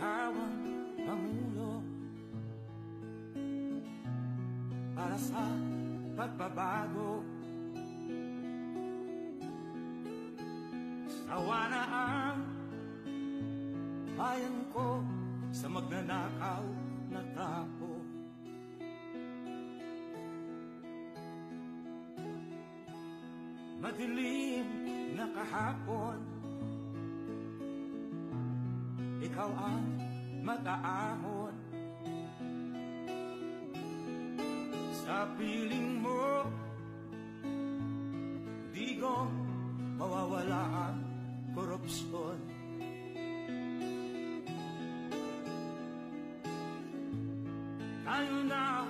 Ikaw ang pangulo para sa pagbabago. Sawa na ang bayan ko sa magnanakaw na tao. Madilim na kahapon, ikaw ang mag-aahon. Sa piling mo, di ko mawawala ang korupsyon. Tayo na,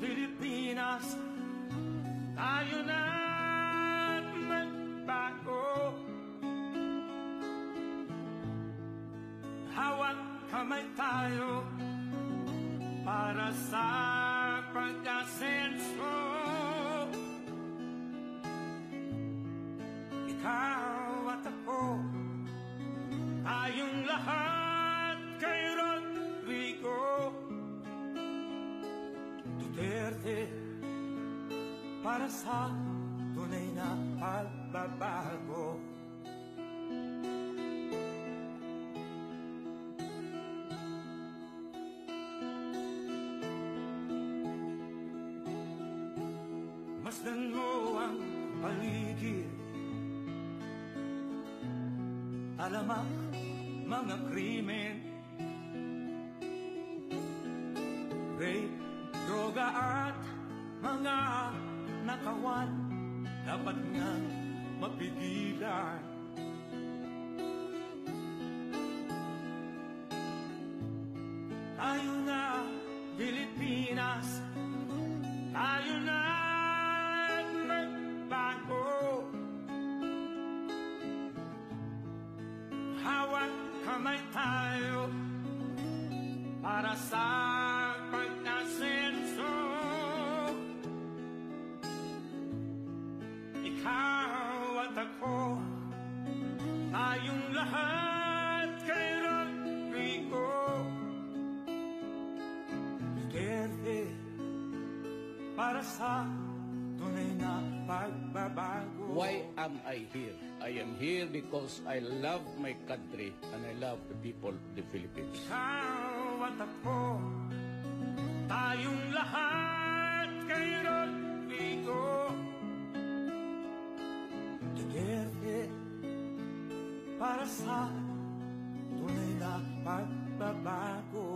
Pilipinas, tayo na magbago. Hawak kamay tayo para sa pag-asenso. Ikaw at ako, tayong lahat kay Rodrigo Duterte, para sa tunay na pagbabago. Masdan mo ang paligid, alamak mga krimen, rape, droga at mga nakawan, dapat nga mapigilan. Tayo na, Pilipinas, tayo na magbago. Hawak kamay tayo para sa pag-asenso. Ikaw at ako, tayong lahat kay Rodrigo Duterte, para sa tunay na pagbabago. Why am I here? I am here because I love my country and I love the people of the Philippines. Ikaw at ako, tayong lahat kay Rodrigo Duterte, para sa tunay na pagbabago.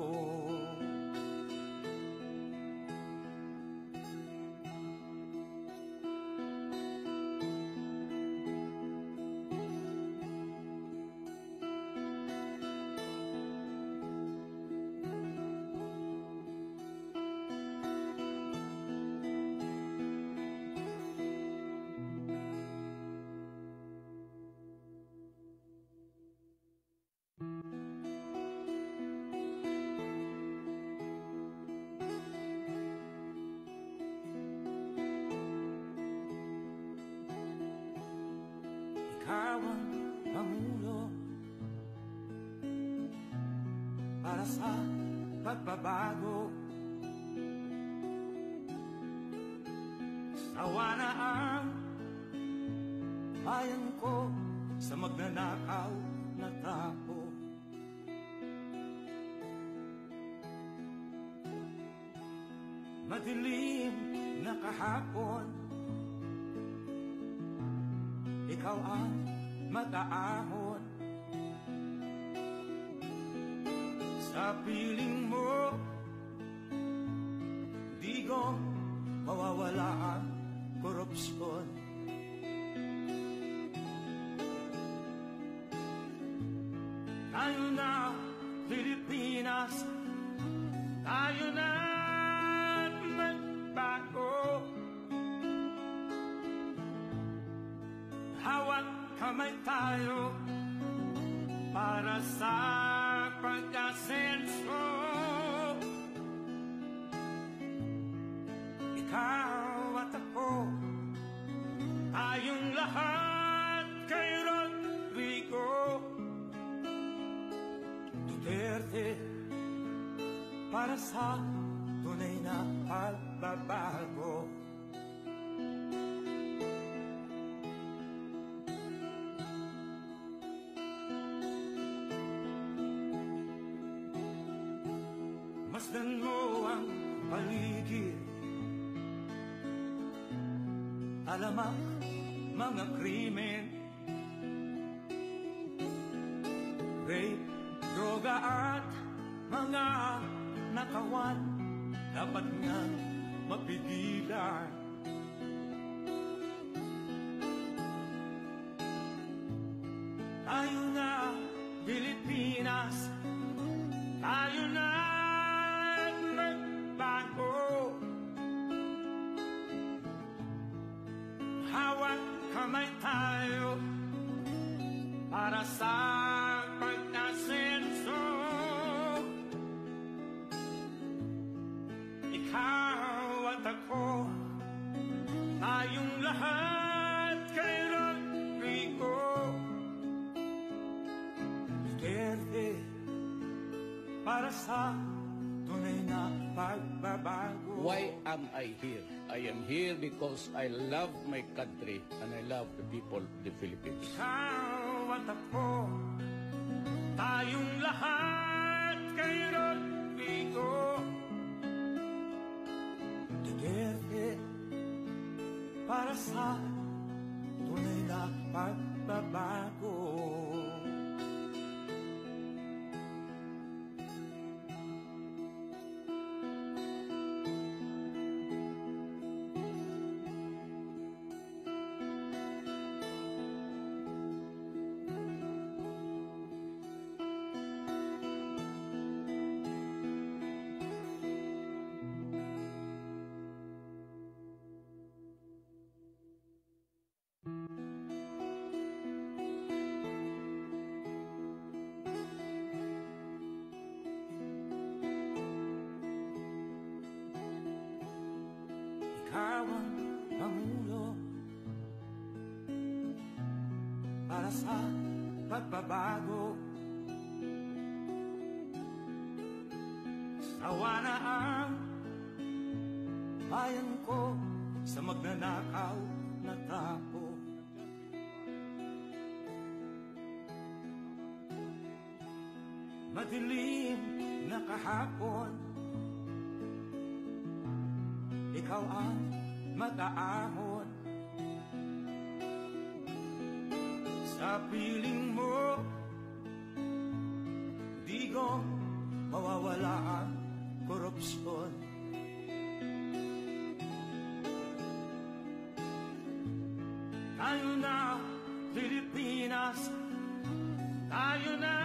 Ikaw ang pangulo para sa pagbabago. Sawa na ang bayan ko sa magnanakaw na tao. Madilim na kahapon, ikaw ang mag-aahon. Sa piling mo, di ko mawawala ang korupsyon. Tayo na, Pilipinas, tayo na magbago. Hawak kamay tayo para sa pag-asenso. Ikaw at ako, tayong lahat kay Rodrigo Duterte, Duterte para sa tunay na pagbabago. Masdan mo ang paligid, alamak mga krimen, rape, droga at mga nakawan, dapat nga mapigilan. Tayo na Pilipinas, tayo na magbago. Hawak kamay tayo para sa pag-asenso. Ikaw at ako, tayong lahat kay Rodrigo Duterte para sa tunay na pagbabago. Why am I here? I am here because I love my country and I love the people of the Philippines. Ikaw at ako, tayong lahat kay Rodrigo Duterte para sa tunay na pagbabago. Ikaw ang Pangulo para sa pagbabago. Sawa na ang bayan ko sa magnanakaw na tao. Madilim na kahapon, ikaw ang mag-aahon. Sa piling mo, di ko mawawala ang korupsyon. Tayo na Pilipinas, tayo na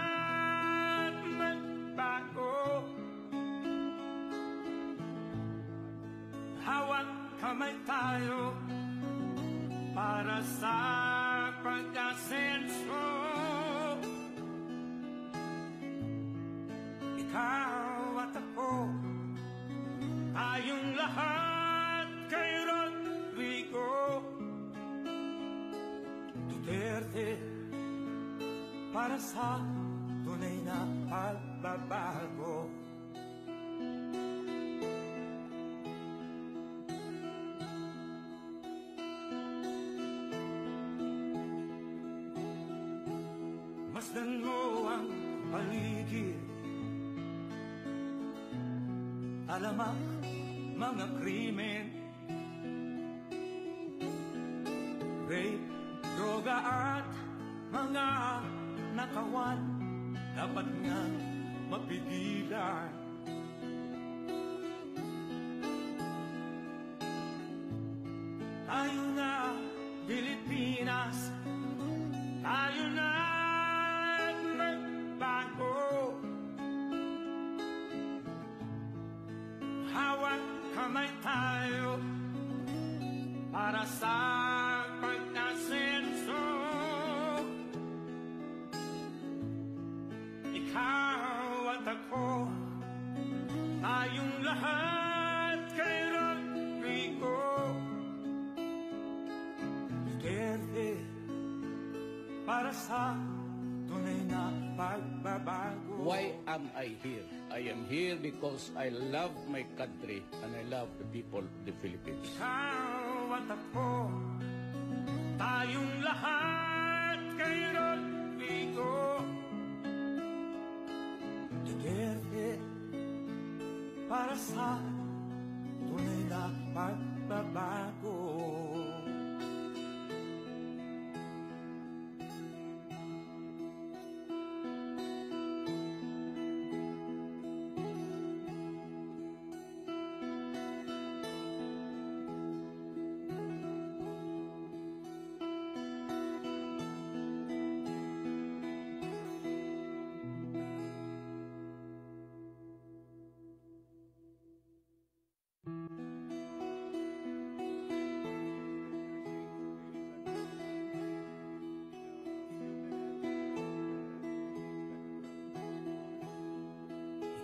magbago. Hawak kamay tayo para sa pag-asenso. Ikaw at ako, tayong lahat kay Rodrigo Duterte para sa tunay na pagbabago. Masdan mo ang paligid, alamak mga krimen, rape, droga at mga nakawan, dapat nga mapigilan. Tayo na Pilipinas, tayo na magbago. Hawak kamay tayo para sa pag-asenso. Ikaw at ako, tayong lahat kay Rodrigo Duterte para sa tunay na pagbabago. Why am I here? I am here because I love my country and I love the people of the Philippines. Ikaw at ako, tayong lahat kay Rodrigo Duterte, para sa tunay na pagbabago.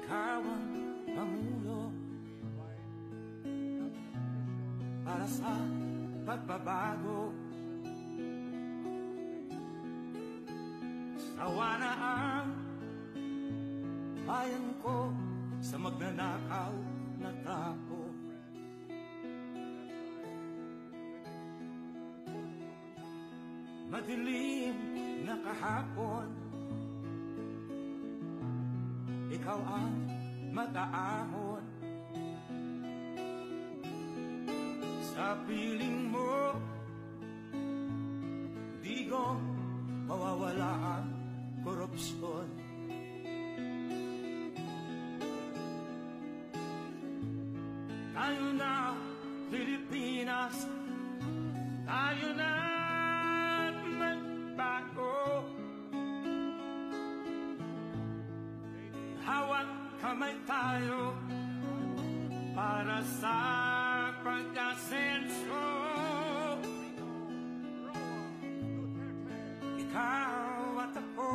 Ikaw ang Pangulo para sa pagbabago. Sawa na ang bayan ko sa magnanakaw na tao. Madilim na kahapon, ikaw ang mag-aahon. Sa piling mo, di ko mawawala ang korupsyon. Tayo na, Pilipinas, tayo na magbago. Hawak kamay tayo para sa pag-asenso. Ikaw at ako,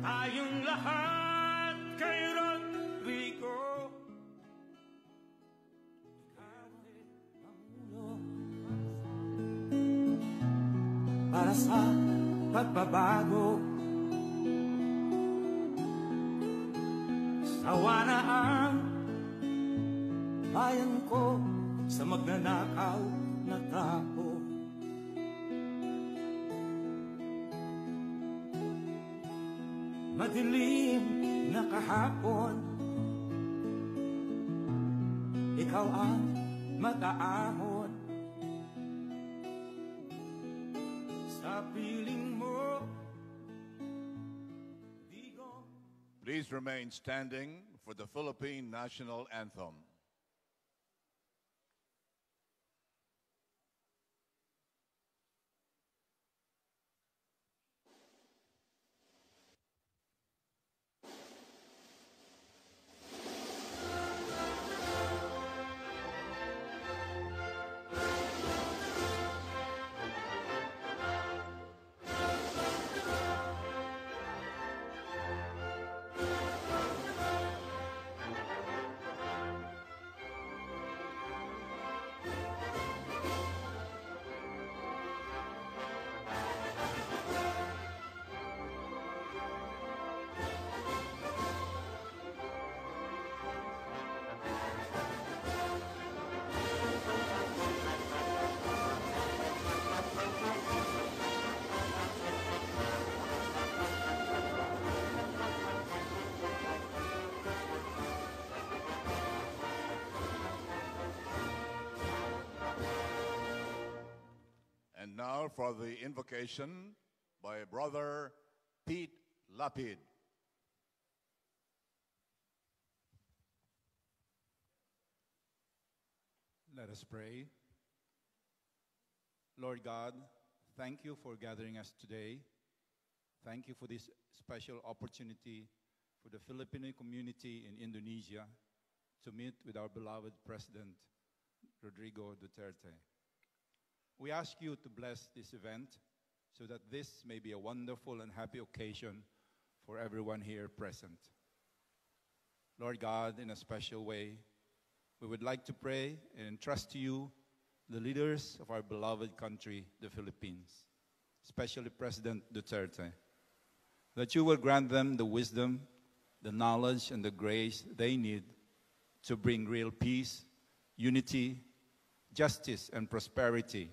tayong lahat kay Rodrigo Duterte, Pangulo para sa pagbabago. Sawa na ang bayan ko sa magnanakaw na tao. Madilim na kahapon, ikaw ang mag-aahon. Sa piling mo, di ko. Please remain standing for the Philippine National Anthem. And now for the invocation by Brother Pete Lapid. Let us pray. Lord God, thank you for gathering us today. Thank you for this special opportunity for the Filipino community in Indonesia to meet with our beloved President, Rodrigo Duterte. We ask you to bless this event so that this may be a wonderful and happy occasion for everyone here present. Lord God, in a special way, we would like to pray and entrust to you the leaders of our beloved country, the Philippines, especially President Duterte. that you will grant them the wisdom, the knowledge, and the grace they need to bring real peace, unity, justice, and prosperity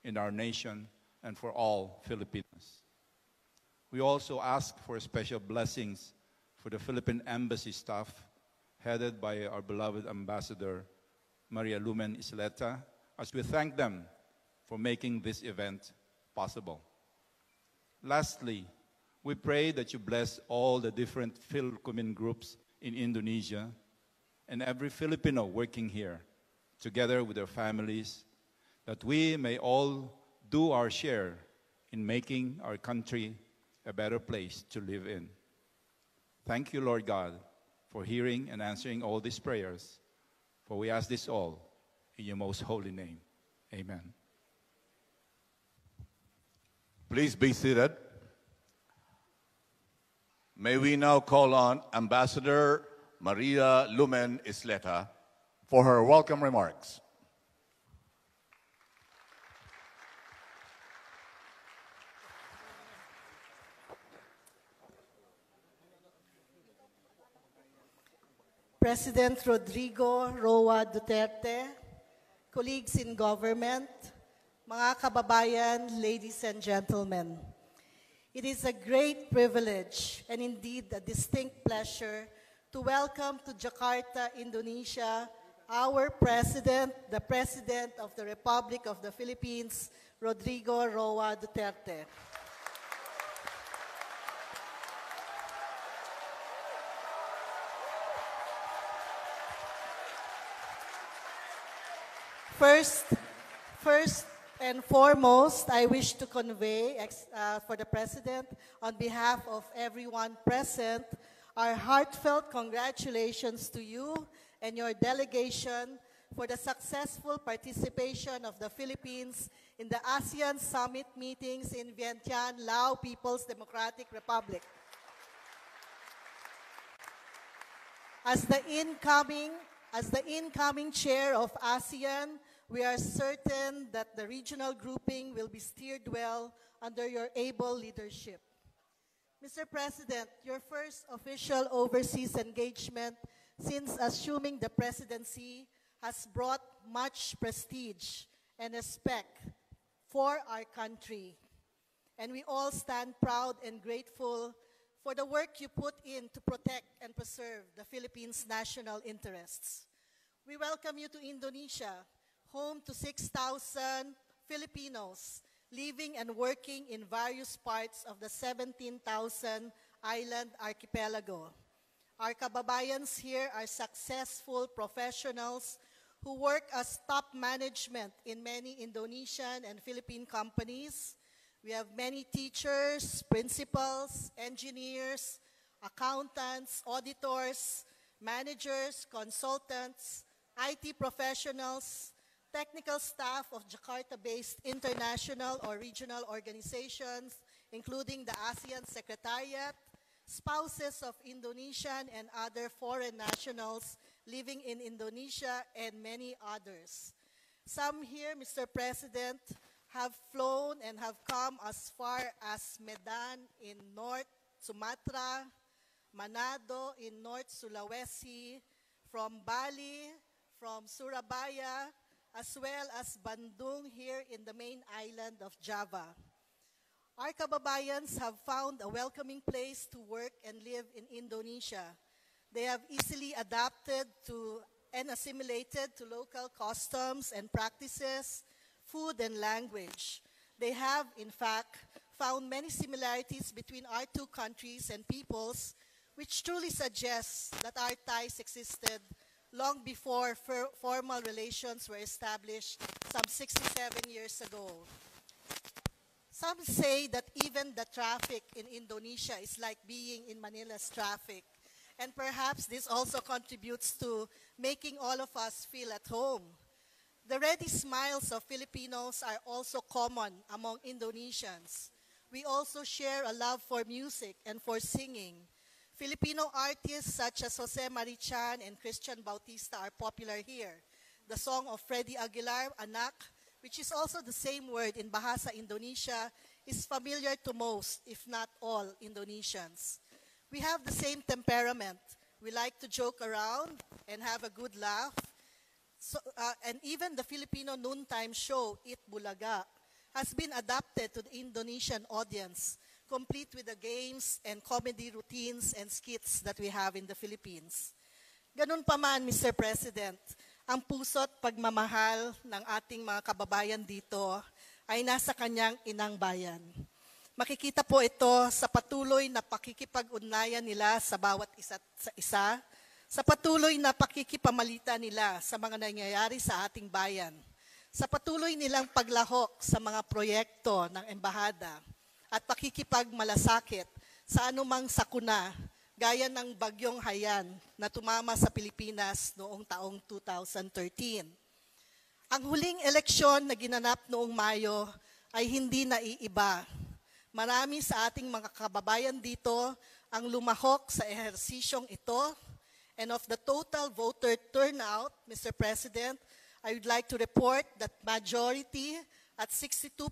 in our nation and for all Filipinos. We also ask for special blessings for the Philippine Embassy staff, headed by our beloved Ambassador Maria Lumen Isleta, as we thank them for making this event possible. Lastly, we pray that you bless all the different Philcomin groups in Indonesia and every Filipino working here, together with their families, that we may all do our share in making our country a better place to live in. Thank you, Lord God, for hearing and answering all these prayers, for we ask this all in your most holy name. Amen. Please be seated. May we now call on Ambassador Maria Lumen Isleta for her welcome remarks. President Rodrigo Roa Duterte, colleagues in government, mga kababayan, ladies and gentlemen. It is a great privilege and indeed a distinct pleasure to welcome to Jakarta, Indonesia, our President, the President of the Republic of the Philippines, Rodrigo Roa Duterte. First and foremost, I wish to convey for the President, on behalf of everyone present, our heartfelt congratulations to you and your delegation for the successful participation of the Philippines in the ASEAN Summit meetings in Vientiane, Lao People's Democratic Republic. As the incoming chair of ASEAN, we are certain that the regional grouping will be steered well under your able leadership. Mr. President, your first official overseas engagement since assuming the presidency has brought much prestige and respect for our country. And we all stand proud and grateful for the work you put in to protect and preserve the Philippines' national interests. We welcome you to Indonesia, home to 6,000 Filipinos living and working in various parts of the 17,000 island archipelago. Our kababayans here are successful professionals who work as top management in many Indonesian and Philippine companies. We have many teachers, principals, engineers, accountants, auditors, managers, consultants, IT professionals, technical staff of Jakarta-based international or regional organizations, including the ASEAN Secretariat, spouses of Indonesian and other foreign nationals living in Indonesia, and many others. Some here, Mr. President, have flown and have come as far as Medan in North Sumatra, Manado in North Sulawesi, from Bali, from Surabaya, as well as Bandung here in the main island of Java. Our kababayans have found a welcoming place to work and live in Indonesia. They have easily adapted to and assimilated to local customs and practices, food and language. They have, in fact, found many similarities between our two countries and peoples, which truly suggests that our ties existed long before formal relations were established some 67 years ago. Some say that even the traffic in Indonesia is like being in Manila's traffic. And perhaps this also contributes to making all of us feel at home. The ready smiles of Filipinos are also common among Indonesians. We also share a love for music and for singing. Filipino artists such as Jose Marichan and Christian Bautista are popular here. The song of Freddie Aguilar, Anak, which is also the same word in Bahasa Indonesia, is familiar to most, if not all, Indonesians. We have the same temperament. We like to joke around and have a good laugh. And even the Filipino noontime show, Eat Bulaga, has been adapted to the Indonesian audience, complete with the games and comedy routines and skits that we have in the Philippines. Ganun pa man, Mr. President, ang puso't pagmamahal ng ating mga kababayan dito ay nasa kanyang inang bayan. Makikita po ito sa patuloy na pakikipag-ugnayan nila sa bawat isa't isa, sa patuloy na pakikipamalita nila sa mga nangyayari sa ating bayan, sa patuloy nilang paglahok sa mga proyekto ng embahada, at pakikipagmalasakit sa anumang sakuna gaya ng bagyong Haiyan na tumama sa Pilipinas noong taong 2013. Ang huling eleksyon na ginanap noong Mayo ay hindi naiiba. Marami sa ating mga kababayan dito ang lumahok sa ehersisyong ito, and of the total voter turnout, Mr. President, I would like to report that majority at 62%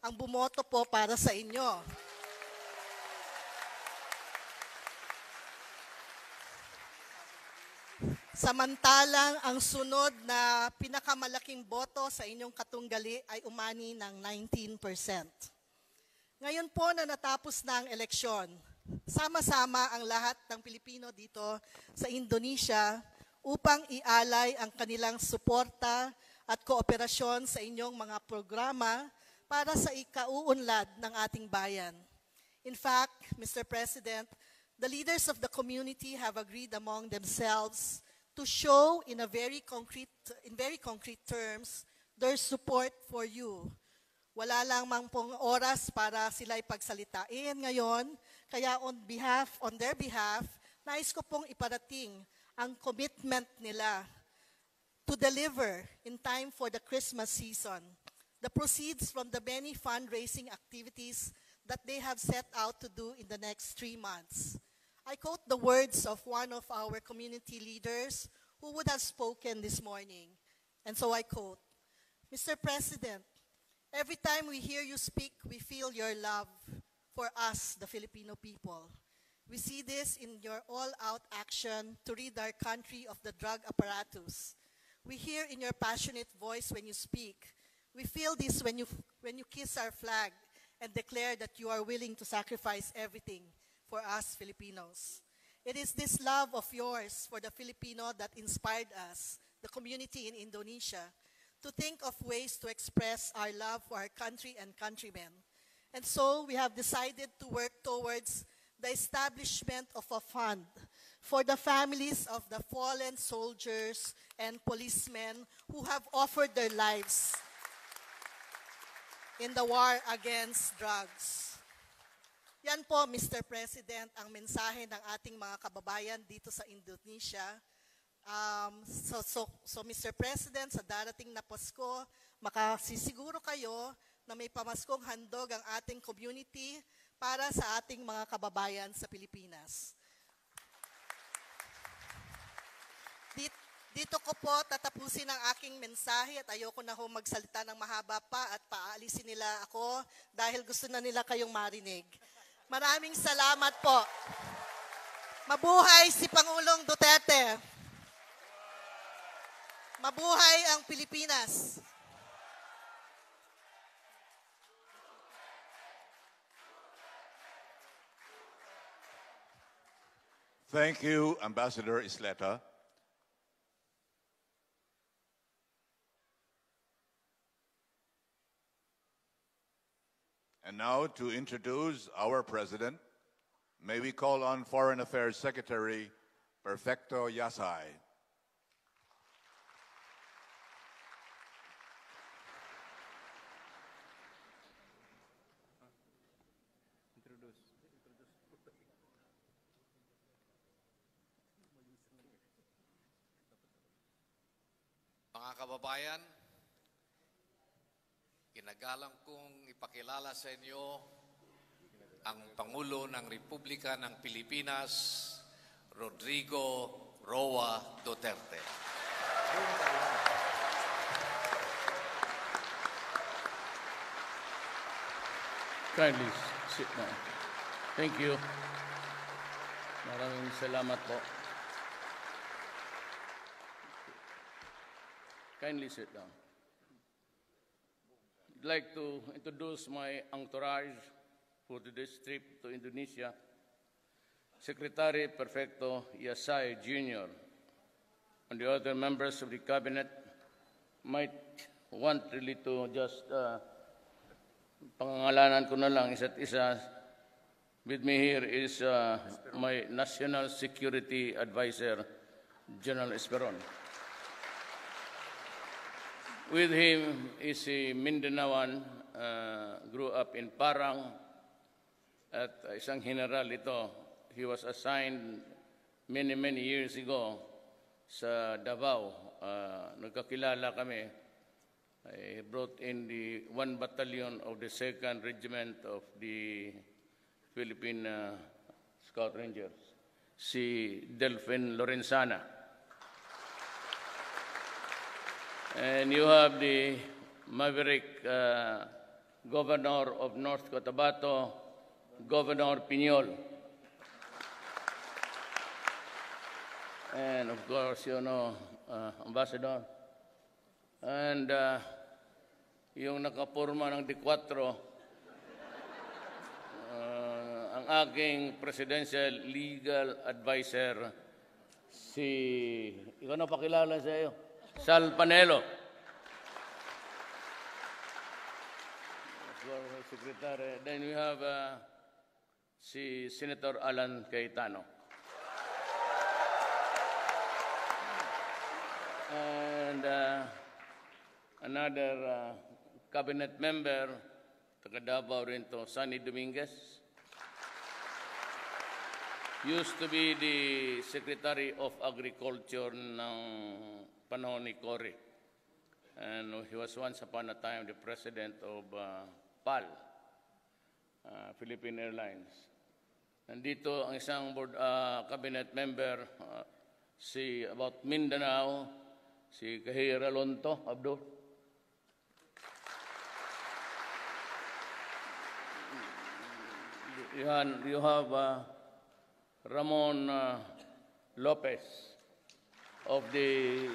ang bumoto po para sa inyo. Samantalang ang sunod na pinakamalaking boto sa inyong katunggali ay umani ng 19%. Ngayon po na natapos na ang eleksyon, sama-sama ang lahat ng Pilipino dito sa Indonesia upang ialay ang kanilang suporta at kooperasyon sa inyong mga programa para sa ikauunlad ng ating bayan. In fact, Mr. President, the leaders of the community have agreed among themselves to show in very concrete terms their support for you. Wala lang mang pong oras para sila ipagsalitain ngayon, kaya on their behalf, nais ko pong iparating ang commitment nila to deliver in time for the Christmas season the proceeds from the many fundraising activities that they have set out to do in the next 3 months. I quote the words of one of our community leaders who would have spoken this morning. And so I quote, Mr. President, every time we hear you speak, we feel your love for us, the Filipino people. We see this in your all-out action to rid our country of the drug apparatus. We hear in your passionate voice when you speak. We feel this when you kiss our flag and declare that you are willing to sacrifice everything for us Filipinos. It is this love of yours for the Filipino that inspired us, the community in Indonesia, to think of ways to express our love for our country and countrymen. And so we have decided to work towards the establishment of a fund for the families of the fallen soldiers and policemen who have offered their lives in the war against drugs. Yan po, Mr. President, ang mensahe ng ating mga kababayan dito sa Indonesia. So Mr. President, sa darating na Pasko, makasisiguro kayo na may pamaskong handog ang ating community para sa ating mga kababayan sa Pilipinas. Dito ko po tatapusin ang aking mensahe at ayoko na ho magsalita ng mahaba pa at paalisin nila ako dahil gusto na nila kayong marinig. Maraming salamat po. Mabuhay si Pangulong Duterte. Mabuhay ang Pilipinas. Thank you, Ambassador Isleta. And now to introduce our president, may we call on Foreign Affairs Secretary Perfecto Yasay. Mga kababayan, ginagalang kong ipakilala sa inyo ang Pangulo ng Republika ng Pilipinas, Rodrigo Roa Duterte. Kindly sit down. Thank you. Maraming salamat po. Kindly sit down. I'd like to introduce my entourage for today's trip to Indonesia. Secretary Perfecto Yasay Jr. and the other members of the cabinet might want really to just pangangalanan ko na lang isa't isa. With me here is my National Security Advisor, General Esperon. With him is a Mindanaoan, grew up in Parang, at isang general ito. He was assigned many years ago sa Davao. Nagkakilala kami. I brought in the 1 battalion of the 2nd Regiment of the Philippine Scout Rangers, si Delphin Lorenzana. And you have the maverick Governor of North Cotabato, Governor Piñol. And of course, you know, Ambassador. And yung nakapurma ng D4, ang aking Presidential Legal Advisor, ikaw na pakilala sa iyo, Sal Panelo. Secretary. Then we have si Senator Alan Cayetano. And another cabinet member, taga Davao rin to, Sonny Dominguez. Used to be the Secretary of Agriculture ng panahon ni Cory. And he was once upon a time the president of PAL, Philippine Airlines. Nandito ang isang board, cabinet member, about Mindanao, si Kahira Lonto, Abdul. You have Ramon Lopez of the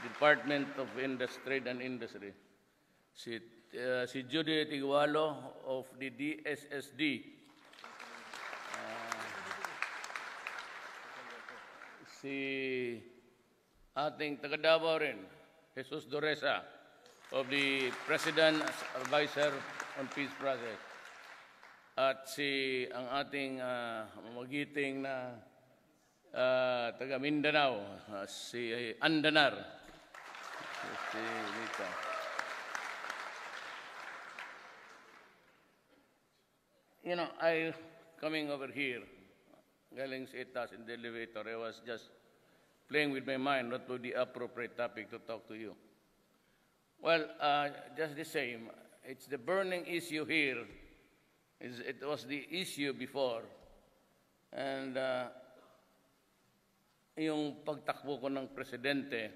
Department of Trade and Industry. Si Judy Tigualo of the DSSD. Si ating taga Davao rin, Jesus Doresa of the President's Advisor on Peace Process. At ang ating magiting na taga Mindanao, si Andanar. Si Lita. You know, coming over here, galing sa itas in the elevator, I was just playing with my mind what would be the appropriate topic to talk to you. Well, just the same, it's the burning issue here. It was the issue before. And yung pagtakbo ko ng presidente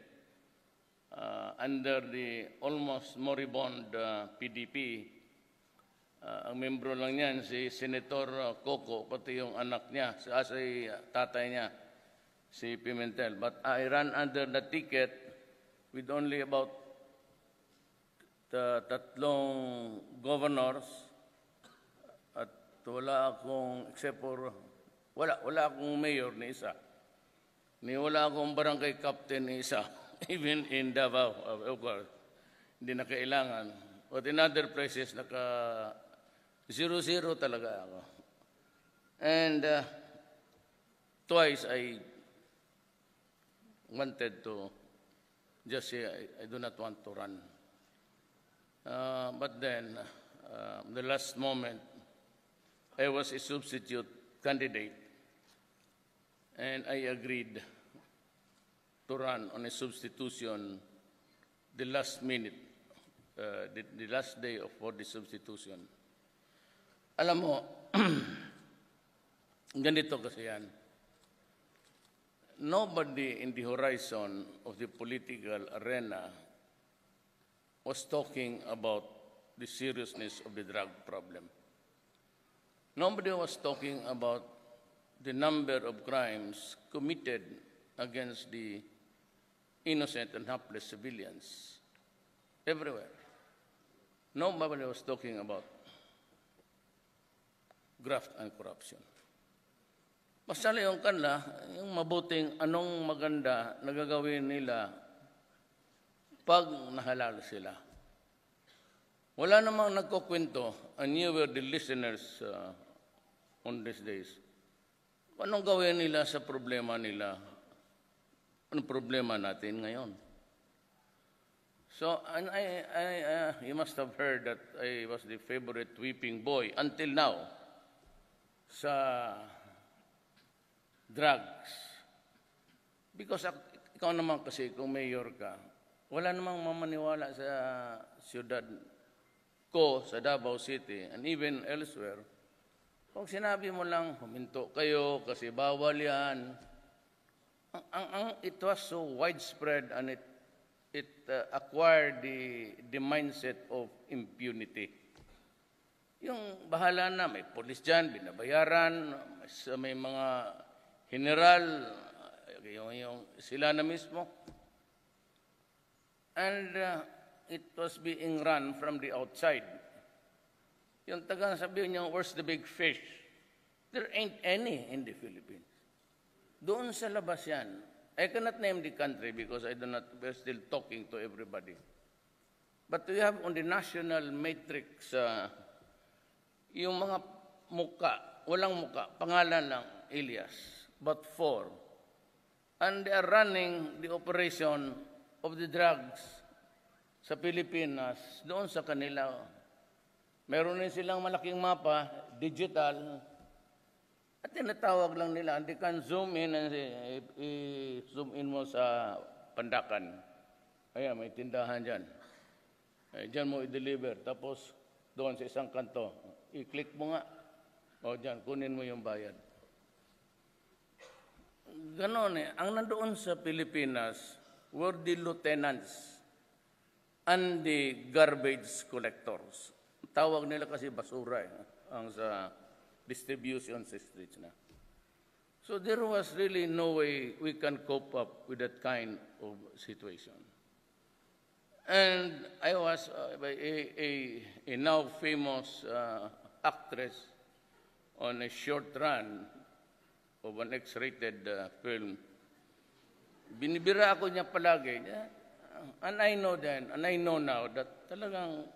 under the almost moribund PDP, ang membro lang niyan, si Senator Coco, pati yung anak niya, si tatay niya, si Pimentel. But I ran under the ticket with only about tatlong governors at wala akong, except for, wala akong mayor ni isa. Wala akong barangay captain ni isa. Even in Davao, of course, hindi na kailangan. But in other places, 0-0 talaga ako. And twice I wanted to just say I do not want to run. But then, the last moment, I was a substitute candidate, and I agreed to run on a substitution the last minute, the last day for the substitution. Alam mo, ganito kasi yan. Nobody in the horizon of the political arena was talking about the seriousness of the drug problem. Nobody was talking about the number of crimes committed against the innocent and helpless civilians everywhere. Nobody was talking about graft and corruption. Basta yung kanila, yung mabuting anong maganda na gagawin nila pag nahalal sila. Wala namang nagkukwento, and you were the listeners on these days. Anong gawin nila sa problema nila? Anong problema natin ngayon? So, and you must have heard that I was the favorite whipping boy until now sa drugs. Because ikaw naman kasi, kung mayor ka, wala namang mamaniwala sa siyudad ko, sa Davao City, and even elsewhere. Kung sinabi mo lang, huminto kayo kasi bawal yan. It was so widespread and it acquired the mindset of impunity. Yung bahala na, may polis dyan, binabayaran, may mga general, yung sila na mismo. And it was being run from the outside. Yung tagang sabihin niya, where's the big fish? There ain't any in the Philippines. Doon sa labas yan. I cannot name the country because we're still talking to everybody. But we have on the national matrix, yung mga muka, walang muka, pangalan lang, Elias, but 4. And they are running the operation of the drugs sa Pilipinas, doon sa kanila. Meron din silang malaking mapa, digital, at tinatawag lang nila, they can zoom in and zoom in mo sa Pandakan. Ayan, may tindahan dyan. Dyan mo i-deliver. Tapos, doon sa isang kanto, i-click mo nga. O dyan, kunin mo yung bayad. Ganon eh. Ang nandoon sa Pilipinas were the lieutenants and the garbage collectors. Tawag nila kasi basura eh, ang sa distribution sa streets na. So there was really no way we can cope up with that kind of situation. And I was a now famous actress on a short run of an X-rated film. Binibira ako niya palagi. And I know then, and I know now that talagang,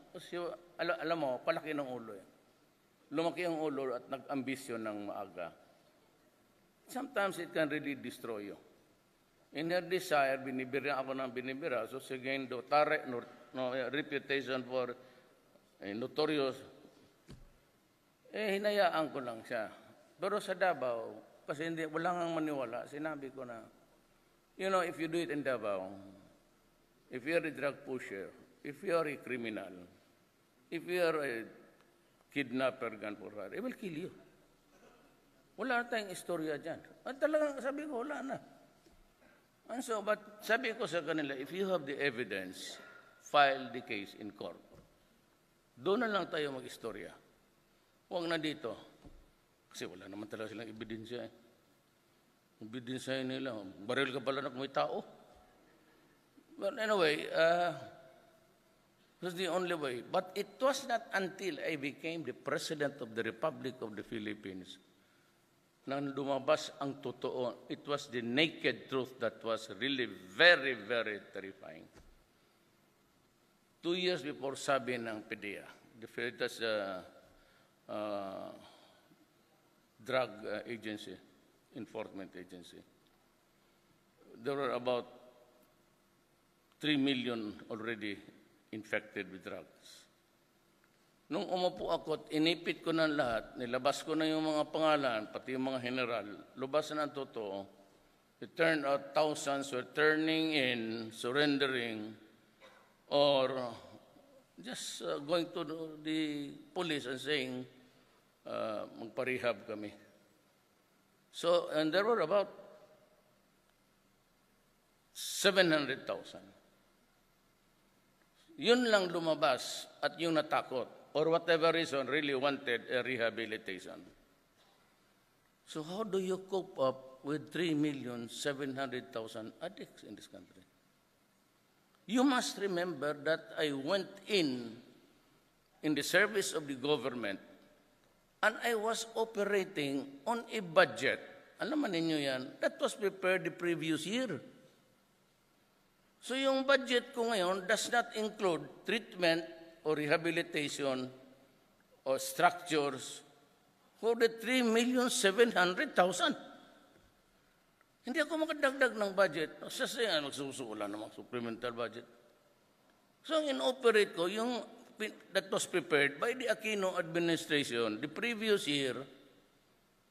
alam mo, palaki ng ulo eh. Lumaki ang ulo at nag-ambisyon ng maaga. Sometimes it can really destroy you. In her desire, binibira ako ng binibira. So again, reputation for notorious, hinayaan ko lang siya. Pero sa Davao, kasi wala nang maniwala, sinabi ko na, you know, if you do it in Davao, if you are a drug pusher, if you are a criminal, if you are a kidnapper, gun for hire, it will kill you. Wala na tayong istorya dyan. At talagang sabi ko, wala na. And so, but sabi ko sa kanila, if you have the evidence, file the case in court. Doon na lang tayo mag-istorya. Huwag na dito. Kasi wala naman talaga silang ebidensya eh. Ebidensya nila, baril ka pala na kung may tao. But anyway, it was the only way. But it was not until I became the President of the Republic of the Philippines na lumabas ang totoo. It was the naked truth that was really very, very terrifying. 2 years before sabi ng PDEA, that's drug agency, enforcement agency, there were about 3 million already infected with drugs. Nung umupo ako at inipit ko ng lahat, nilabas ko na yung mga pangalan, pati yung mga general, lubas na ang totoo, it turned out thousands were turning in, surrendering, or just going to the police and saying, magparehab kami. So, and there were about 700,000. Yun lang lumabas at yung natakot or whatever reason really wanted a rehabilitation. So how do you cope up with 3,700,000 addicts in this country? You must remember that I went in the service of the government and I was operating on a budget. Alam mo ninyo yan, that was prepared the previous year. So yung budget ko ngayon does not include treatment or rehabilitation or structures for the 3,700,000. Hindi ako makadagdag ng budget. Sasaya magsusulan ng supplemental budget. So ang in-operate ko, yung that was prepared by the Aquino administration the previous year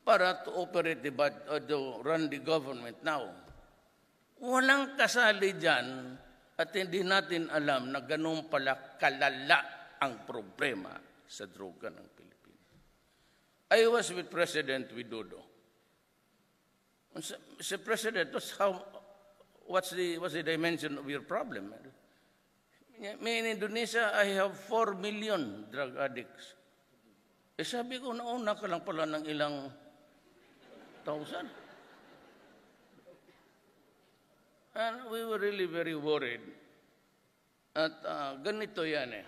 para to operate to run the government now. Walang kasali dyan at hindi natin alam na ganun pala kalala ang problema sa droga ng Pilipinas. I was with President Widodo. Mr. President, what's the dimension of your problem? In Indonesia, I have 4 million drug addicts. Sabi ko, nauna ka lang pala ng ilang thousand. And we were really very worried. At ganito yan eh.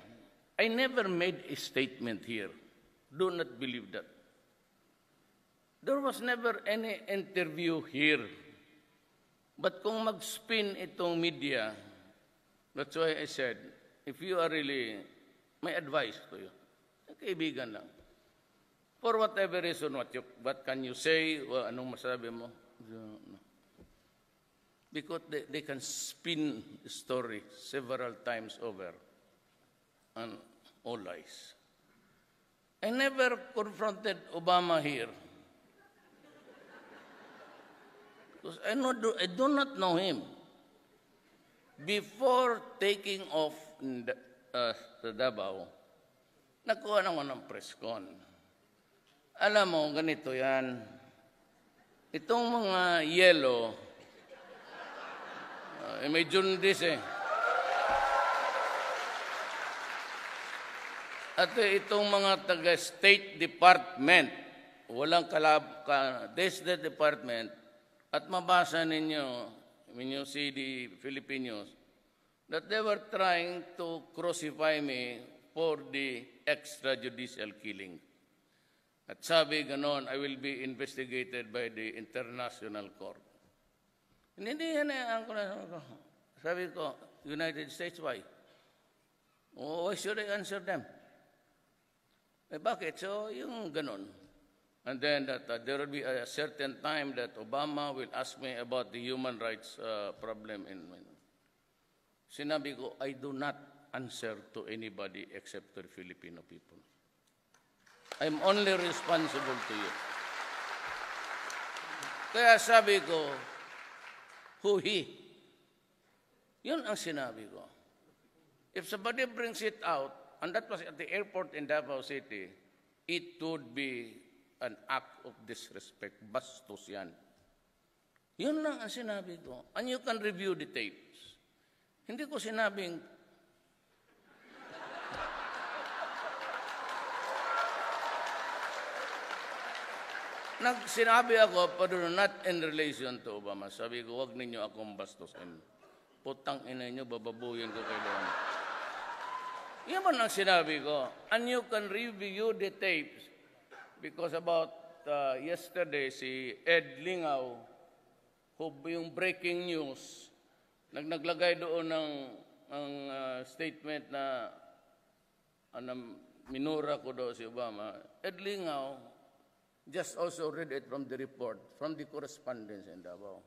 I never made a statement here. Do not believe that. There was never any interview here. But kung mag-spin itong media, that's why I said, if you are really, my advice to you, kaibigan lang. For whatever reason, what can you say? Anong masabi mo? No. Because they can spin the story several times over and all lies. I never confronted Obama here. Because I do not know him. Before taking off sa Davao, nakuha naman ng press con. Alam mo, ganito yan. Itong mga yellow, may jaundice eh. At itong mga taga-State Department, walang State Department, at mabasa ninyo, when you see the Filipinos, that they were trying to crucify me for the extrajudicial killing. At sabi ganon, I will be investigated by the International Court. Hindi yan sabi ko, United States, why? Why should I answer them? Bakit? So, yung ganon. And then that there will be a certain time that Obama will ask me about the human rights problem. Sinabi ko, I do not answer to anybody except to the Filipino people. I'm only responsible to you. Kaya sabi ko, who he? Yun ang sinabi ko. If somebody brings it out, and that was at the airport in Davao City, it would be an act of disrespect. Bastos yan. Yun lang ang sinabi ko. And you can review the tapes. Hindi ko sinabing, sinabi ako, pero not in relation to Obama. Sabi ko, wag ninyo akong bastusin. Putang ina nyo, bababuyin ko kayo doon. Yan man ang sinabi ko. And you can review the tapes. Because about yesterday, si Ed Lingaw, yung breaking news, naglagay doon ng statement na minura ko daw si Obama. Ed Lingaw just also read it from the report, from the correspondence in Davao.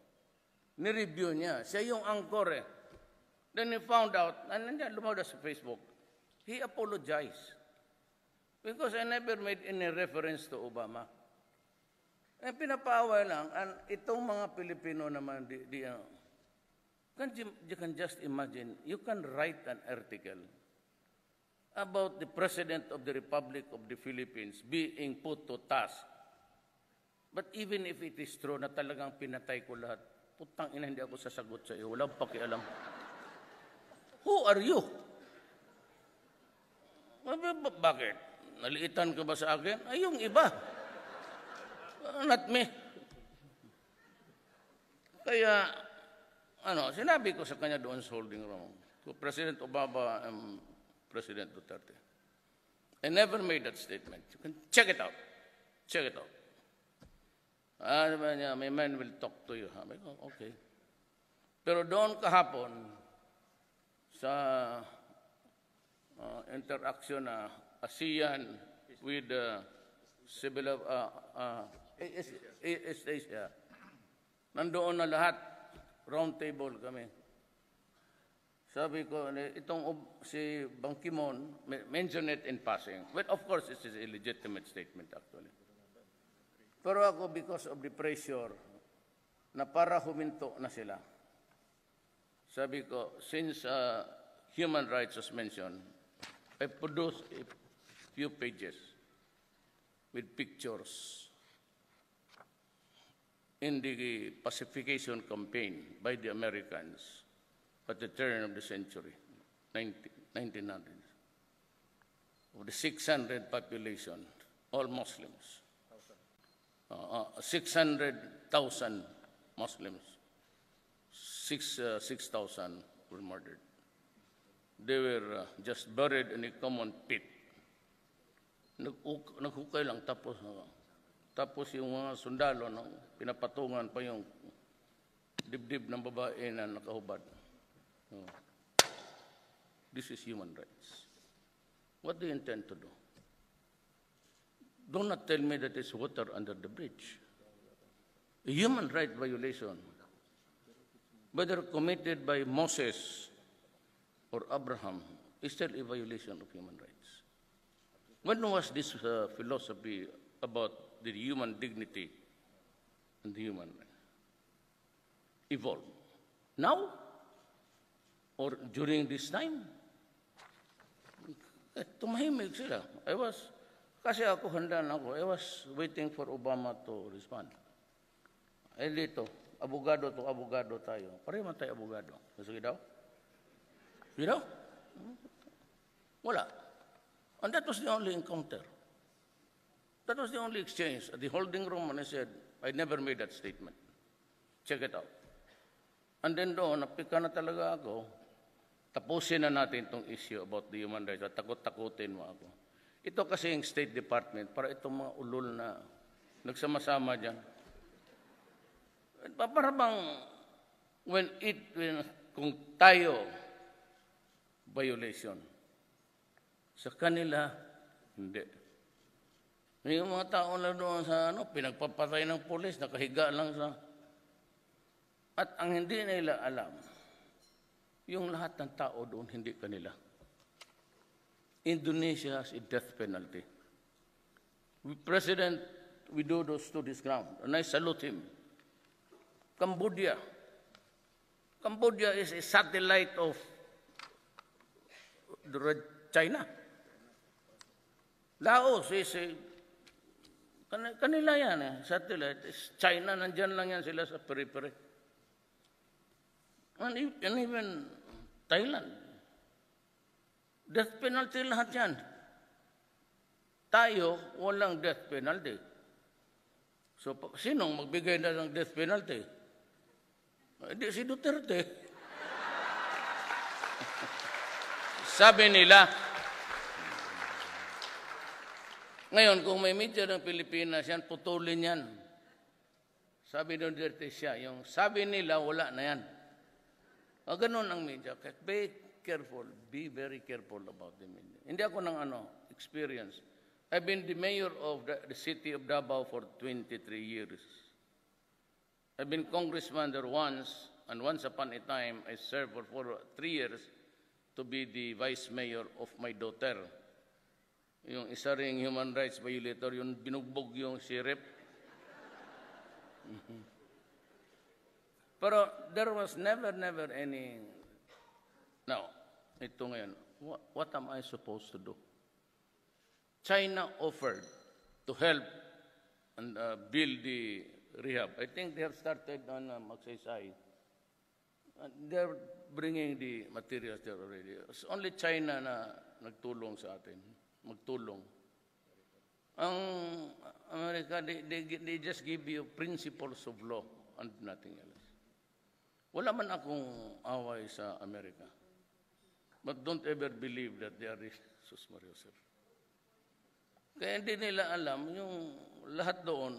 Ni-review niya. Siya yung anchor eh. Then he found out, and then lumabas sa Facebook, he apologized. Because I never made any reference to Obama. Pinapaaway lang, and itong mga Pilipino naman, you can just imagine, you can write an article about the President of the Republic of the Philippines being put to task. But even if it is true na talagang pinatay ko lahat, putang ina, hindi ako sasagot sa iyo. Walang pakialam. Who are you? Bakit? Naliitan ka ba sa akin? Ay, yung iba. Not me. Kaya, sinabi ko sa kanya doon sa holding room, to President Obama and President Duterte, I never made that statement. You can check it out. Check it out. Sabi niya, my man will talk to you. Sabi ko, okay. Pero doon kahapon, sa interaction na ASEAN with civil East Asia, nandoon na lahat, round table kami. Sabi ko, si Ban Ki-moon mentioned it in passing. But of course, it is a legitimate statement actually. Pero ako, because of the pressure, na para huminto na sila, sabi ko, since human rights was mentioned, I produced a few pages with pictures in the pacification campaign by the Americans at the turn of the century, 1900s. Of the 600 population, all Muslims. 600,000 Muslims. 6,000 were murdered. They were just buried in a common pit. Naghukay lang tapos yung mga sundalo pinapatungan pa yung dibdib ng babae na nakahubad. This is human rights. What do you intend to do? Do not tell me that it's water under the bridge. A human right violation, whether committed by Moses or Abraham, is still a violation of human rights. When was this philosophy about the human dignity and the human right evolved? Now? Or during this time? Tumahimik sila. Kasi ako handa na ako, I was waiting for Obama to respond. Dito, abogado tayo. Pareho man tayo abogado. Sige daw? You know? Wala. And that was the only encounter. That was the only exchange. At the holding room, and I said, I never made that statement. Check it out. And then doon, napika na talaga ako, tapusin na natin itong issue about the human rights. At takot-takutin mo ako. Ito kasi yung State Department, para itong mga ulol na nagsama-sama dyan. Para bang, kung tayo, violation. Sa kanila, hindi. Yung mga tao na doon sa pinagpapatay ng pulis, nakahiga lang sa... At ang hindi nila alam, yung lahat ng tao doon, hindi kanila. Indonesia has a death penalty. President Widodo stood his ground, and I salute him. Cambodia is a satellite of China. Laos is kanila yan satellite. China, nandyan lang yan sila sa periphery. And even Thailand. Death penalty lahat yan. Tayo, walang death penalty. So, sinong magbigay na ng death penalty? Hindi si Duterte. Sabi nila, ngayon, kung may media ng Pilipinas, yan, putulin yan. Sabi ng Duterte siya, yung sabi nila, wala na yan. Ganun ang media. Be careful, be very careful about the media. Hindi ako ng experience. I've been the mayor of the city of Davao for 23 years. I've been congressman there once, and once upon a time, I served for 3 years to be the vice mayor of my daughter. Yung isa ring human rights violator, yung binugbog yung sheriff. Pero there was never any... Now, ito ngayon, what am I supposed to do? China offered to help and build the rehab. I think they have started on Magsaysay. They're bringing the materials there already. It's only China na nagtulong sa atin. magtulong. Ang Amerika, they just give you principles of law and nothing else. Wala man akong away sa Amerika. But don't ever believe that they are Jesus Mario, sir. Kaya hindi nila alam yung lahat doon,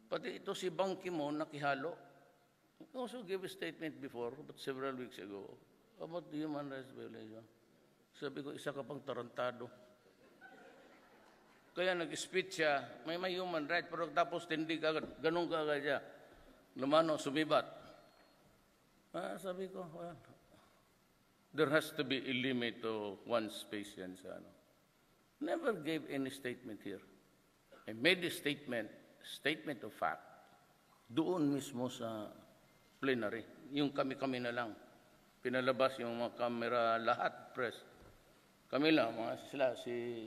pati ito si Ban Ki-moon nakihalo. He also gave a statement before, but several weeks ago, about the human rights violation. Sabi ko, isa ka pang tarantado. Kaya nag-speech siya, may human rights, pero tapos tindig agad, ganun ka agad siya. Lumano, sumibat. Sabi ko, well, there has to be a limit to one's patience. Never gave any statement here. I made a statement of fact, doon mismo sa plenary. Yung kami-kami na lang. Pinalabas yung mga kamera, lahat, press. Kami lang, mga sila, si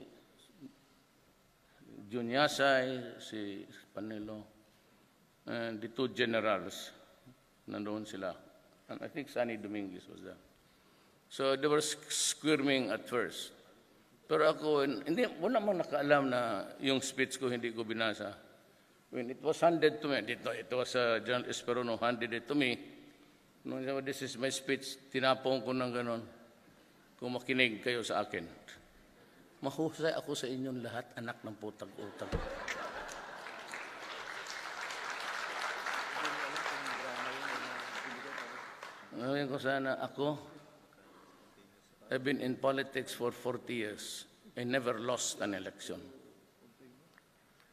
Junyasay, si Panelo, and the two generals, nandoon sila. And I think Sunny Dominguez was there. So they were squirming at first. Pero ako, wala mang nakaalam na yung speech ko hindi ko binasa. When it was handed to me, it was General Esperano handed it to me. Nung sabi, this is my speech, tinapong ko ng ganon. Kung makinig kayo sa akin. Mahusay ako sa inyong lahat, anak ng putang-utang. Ngayon ko sana, I've been in politics for 40 years. I never lost an election.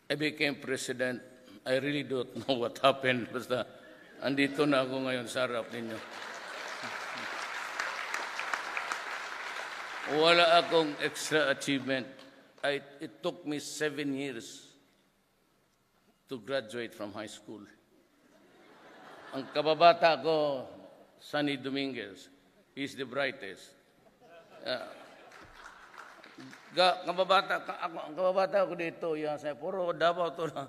I became president. I really don't know what happened. Basta, andito na ako ngayon sa harap ninyo. Wala akong extra achievement. It took me 7 years to graduate from high school. Ang kababata ko, Sunny Dominguez, he's the brightest. Kababata ko dito, yan sa puro Davao to na.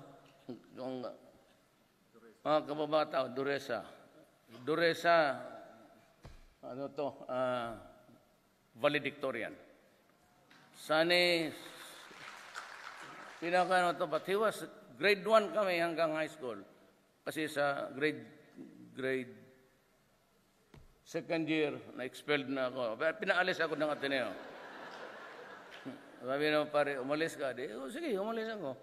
Kababata, Duresa, valedictorian. Sunny, but he was grade 1 kami hanggang high school. Kasi sa grade second year, na-expelled na ako. Pinaalis ako ng Ateneo. Sabi naman, pare, umalis ka. Sige, umalis ako.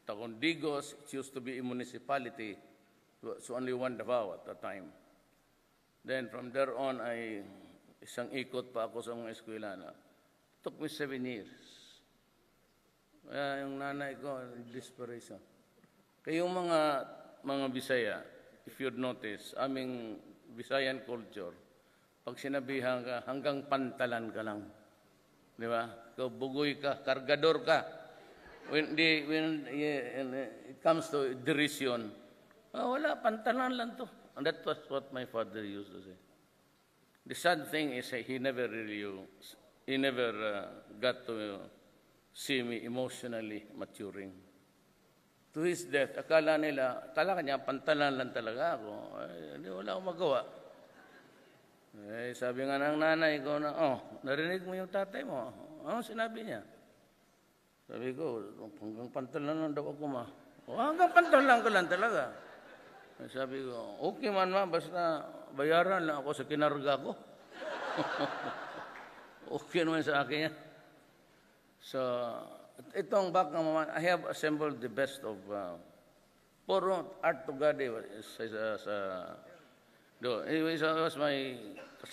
Tacondigos, it used to be a municipality. So only one Davao at that time. Then from there on, isang ikot pa ako sa mga eskwela. Took me 7 years. Kaya yung nanay ko, desperation. Kaya yung mga Bisaya, if you'd notice, aming Visayan culture, pag sinabihan ka, hanggang pantalan ka lang. Di ba? Bugoy ka, kargador ka. When it comes to derision, wala, pantalan lang to. And that was what my father used to say. The sad thing is he never got to see me emotionally maturing. To his death, akala kanya, pantalan lang talaga ako. Hindi, wala akong magawa. Sabi nga ng nanay ko na, narinig mo yung tatay mo. Ano sinabi niya? Sabi ko, hanggang pantalan lang daw ako, ma. Hanggang pantalan ka lang talaga. Sabi ko, okay man, ma, basta bayaran lang ako sa kinarga ko. Okay naman sa akin yan. So, itong back naman, I have assembled the best of puro Art Tugade he was my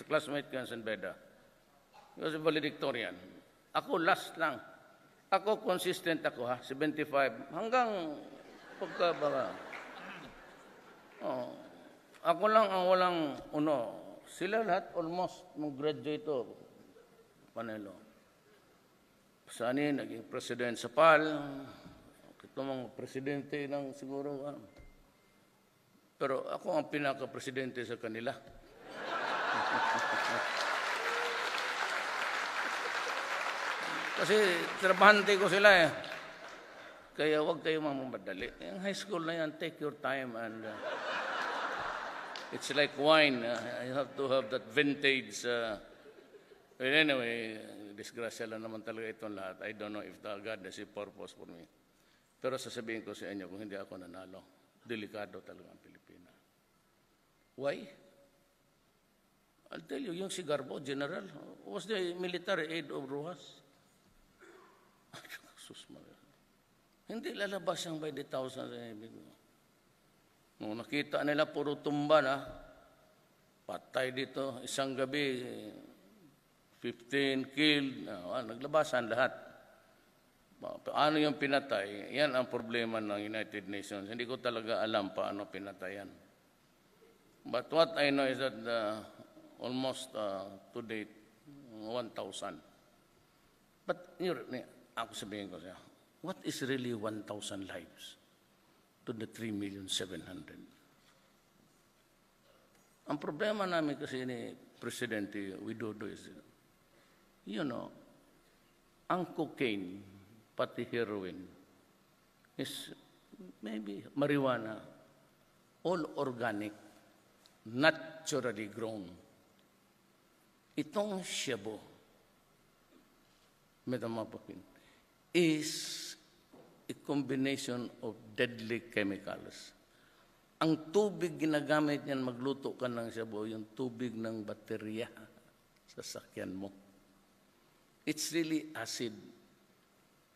classmate ko in Beda. He was a valedictorian. Ako last lang. Ako consistent ako 75 hanggang pagkabaka. Ako lang ang walang Sila lahat almost mag-graduate Panelo. Sani, naging president sa PAL. Ito mga presidente ng siguro. Pero ako ang pinaka-presidente sa kanila. Kasi trabahante ko sila Kaya huwag kayo mamadali. Yung high school na yan, take your time and it's like wine. You have to have that vintage. But anyway, disgrasya lang naman talaga itong lahat. I don't know if God has a purpose for me. Pero sasabihin ko sa inyo, kung hindi ako nanalo, delikado talaga ang Pilipinas. Why? I'll tell you, yung si Garbo, General, was the military aid of Rojas. Hindi lalabas ang by the thousands. Nung nakita nila, puro tumba na, patay dito, isang gabi, 15 killed, naglabasan lahat. Paano yung pinatay? Yan ang problema ng United Nations. Hindi ko talaga alam paano pinatayan. But what I know is that almost to date, 1,000. But ako sabihin ko siya, what is really 1,000 lives to the 3,700,000? Ang problema namin kasi ni Presidente Widodo is, ang cocaine, pati heroin, is maybe marijuana, all organic, naturally grown. Itong shabu, methamphetamine, is a combination of deadly chemicals. Ang tubig ginagamit niyan magluto ka ng shabu, yung tubig ng baterya sa sakyan mo. It's really acid.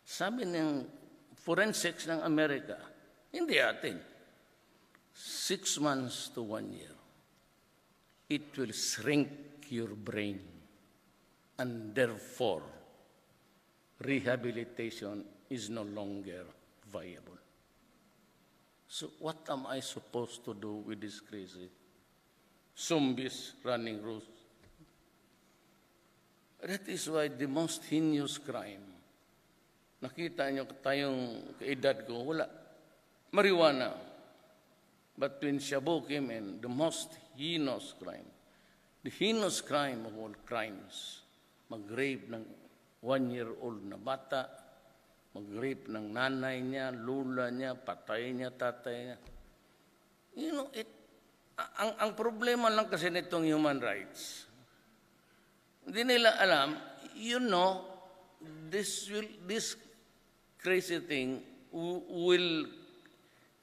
Sabi ng forensics ng Amerika, hindi atin, 6 months to 1 year, it will shrink your brain, and therefore, rehabilitation is no longer viable. So what am I supposed to do with this crazy zombies running loose? That is why the most heinous crime, nakita niyo tayong kaedad ko, wala, marijuana. But when shabu came in, the most heinous crime, the heinous crime of all crimes, mag-rape ng 1-year-old na bata, mag-rape ng nanay niya, lula niya, patay niya, tatay niya. Ang problema lang kasi nitong human rights, hindi nila alam, this crazy thing will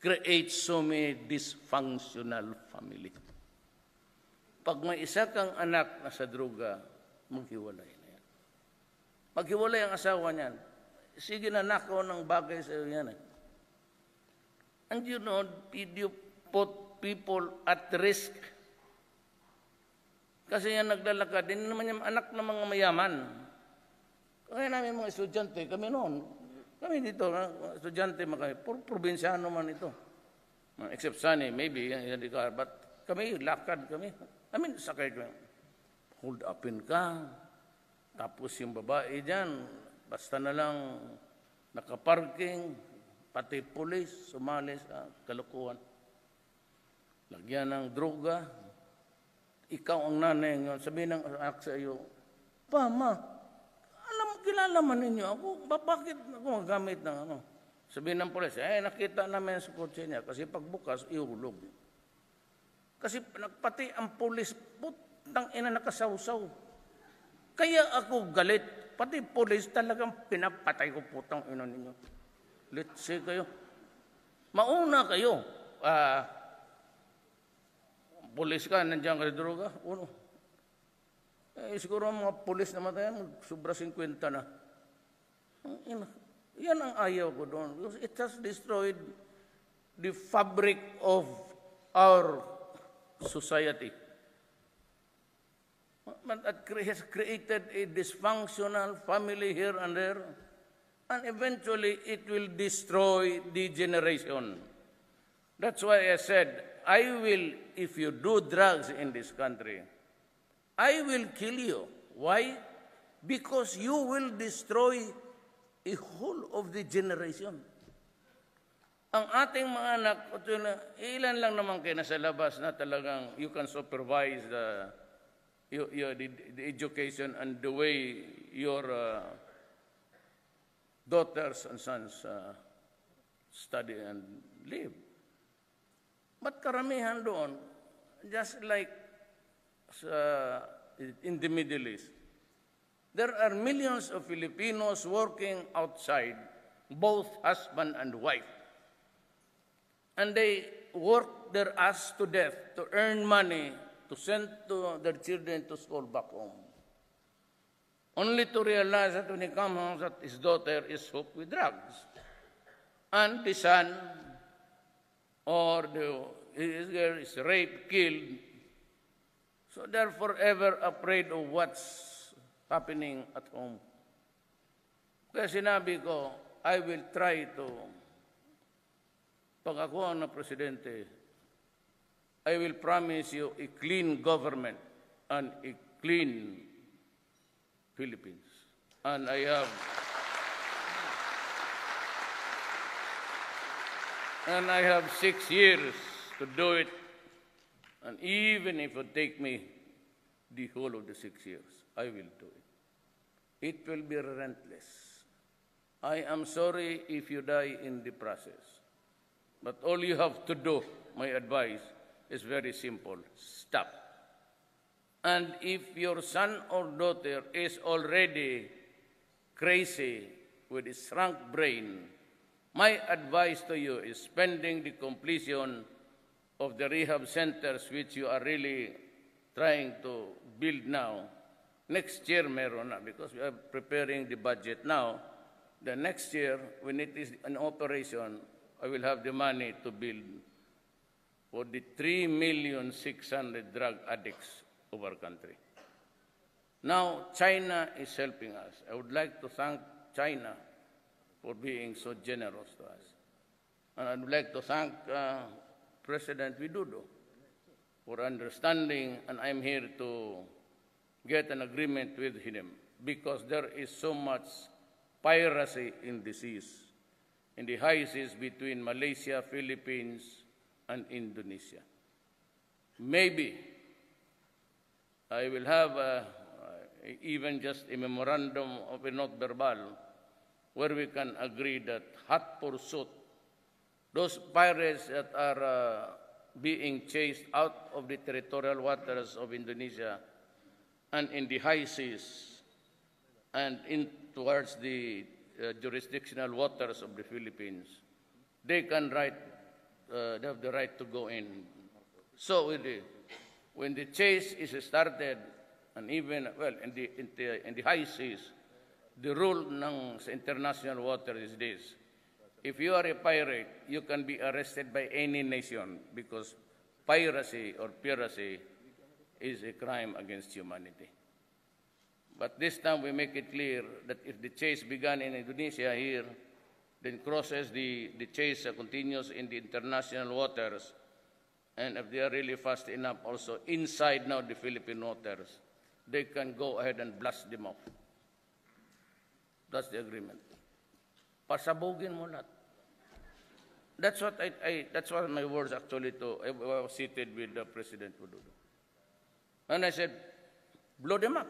create so many dysfunctional family. Pag may isa kang anak na sa droga, maghiwalay na yan. Maghiwalay ang asawa niyan. Sige na nakaw ng bagay sa iyo yan. And you put people at risk. Kasi yan naglalakad, din naman yung anak ng mga mayaman. Kaya namin mga estudyante, kami noon, kami dito, estudyante, probinsyano man ito. Except Sunny, maybe, hindi ka, but kami, lakad kami. Sakay kami. Hold upin ka. Tapos yung babae dyan, basta na lang nakaparking, pati pulis, sumali sa kalukuhan. Lagyan ng droga. Ikaw ang nanay ngayon, sabihin ng anak sa iyo, Ma, kilala man ninyo ako, bakit ako magamit ng ano? Sabihin ng pulis, nakita namin sa kotse niya, kasi pagbukas, ihulog. Kasi pati ang pulis, putang ina nakasawsaw. Kaya ako galit, pati pulis talagang pinapatay ko putang ina ninyo. Let's say kayo, mauna kayo, pulis ka, nandiyan ka droga, siguro ang mga pulis na matayan, sobra 50 na. Yan ang ayaw ko doon. Because it has destroyed the fabric of our society. But it has created a dysfunctional family here and there. And eventually, it will destroy the generation. That's why I said, if you do drugs in this country, I will kill you. Why? Because you will destroy a whole of the generation. Ang ating mga anak, ilan lang naman kayo nasa labas na talagang you can supervise the education and the way your daughters and sons study and live. But karamihan doon, just like in the Middle East, There are millions of Filipinos working outside, both husband and wife. And they work their ass to death to earn money to send to their children to school back home. Only to realize that when he comes home that his daughter is hooked with drugs. And the son or his girl is raped, killed. So they're forever afraid of what's happening at home. Kaya sinabi ko, I will try to, pag ako ang presidente, I will promise you a clean government and a clean Philippines. And I have 6 years to do it. And even if it take me the whole of the 6 years, I will do it. It will be relentless. I am sorry if you die in the process. But all you have to do, my advice, is very simple. Stop. And if your son or daughter is already crazy with a shrunk brain, my advice to you is spending the completion of the rehab centers which you are really trying to build now. Next year, meron na, because we are preparing the budget now. The next year, when it is in operation, I will have the money to build for the 3,600,000 drug addicts of our country. Now, China is helping us. I would like to thank China for being so generous to us. And I would like to thank President Widodo for understanding, and I'm here to get an agreement with him because there is so much piracy in the seas, in the high seas between Malaysia, Philippines, and Indonesia. Maybe I will have even just a memorandum of a note verbal where we can agree that hot pursuit, those pirates that are being chased out of the territorial waters of Indonesia and in the high seas and in towards the jurisdictional waters of the Philippines, they can they have the right to go in. So when the chase is started, and even, well, in the high seas, the rule sa international water is this. If you are a pirate, you can be arrested by any nation because piracy or piracy is a crime against humanity. But this time we make it clear that if the chase began in Indonesia here, then crosses the chase continues in the international waters, and if they are really fast enough also inside now the Philippine waters, they can go ahead and blast them off. That's the agreement. Pasabugin mo lahat. That's what that's what my words actually to, I was seated with the President Widodo. And I said, blow them up.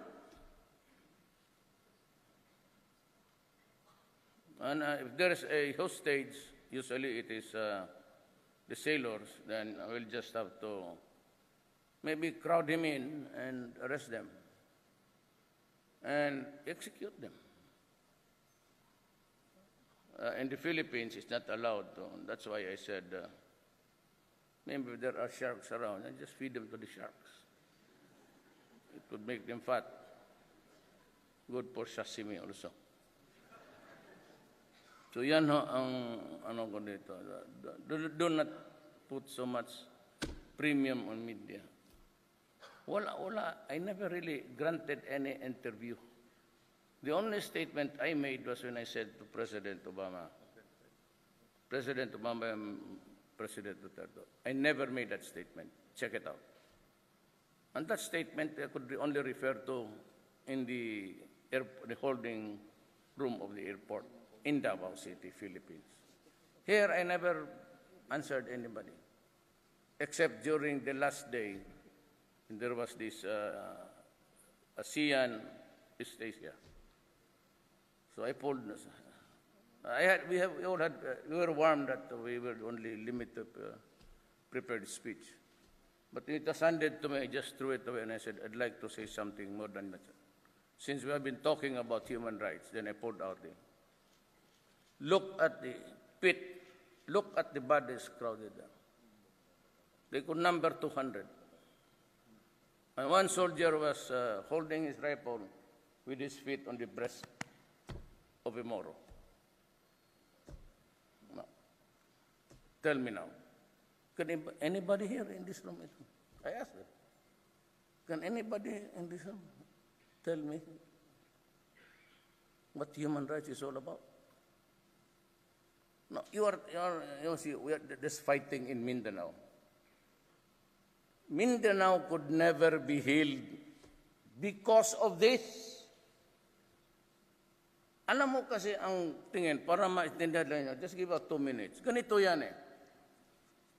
And if there is a hostage, usually it is the sailors, then I will just have to maybe crowd him in and arrest them and execute them. In the Philippines, it's not allowed to. That's why I said, maybe if there are sharks around, and just feed them to the sharks. It would make them fat. Good for sashimi also. So yan ho ang ano ko dito. Do not put so much premium on media. Wala. I never really granted any interview. The only statement I made was when I said to President Obama and President Duterte, I never made that statement. Check it out. And that statement I could only refer to in the holding room of the airport in Davao City, Philippines. Here, I never answered anybody, except during the last day, there was this ASEAN East Asia. So I pulled. We were warned that we were only limited prepared speech. But it was handed to me, I just threw it away, and I said, I'd like to say something more than that. since we have been talking about human rights, then I pulled out the, look at the pit, look at the bodies crowded there. They could number 200. And one soldier was holding his rifle with his feet on the breast of a Moro. Now, tell me now, can anybody here in this room, I asked them, can anybody in this room tell me what human rights is all about? No, you see, we are just fighting in Mindanao. Mindanao could never be healed because of this. Alam mo kasi ang tingin, para maintindihan lang nyo, just give us 2 minutes. Ganito yan eh.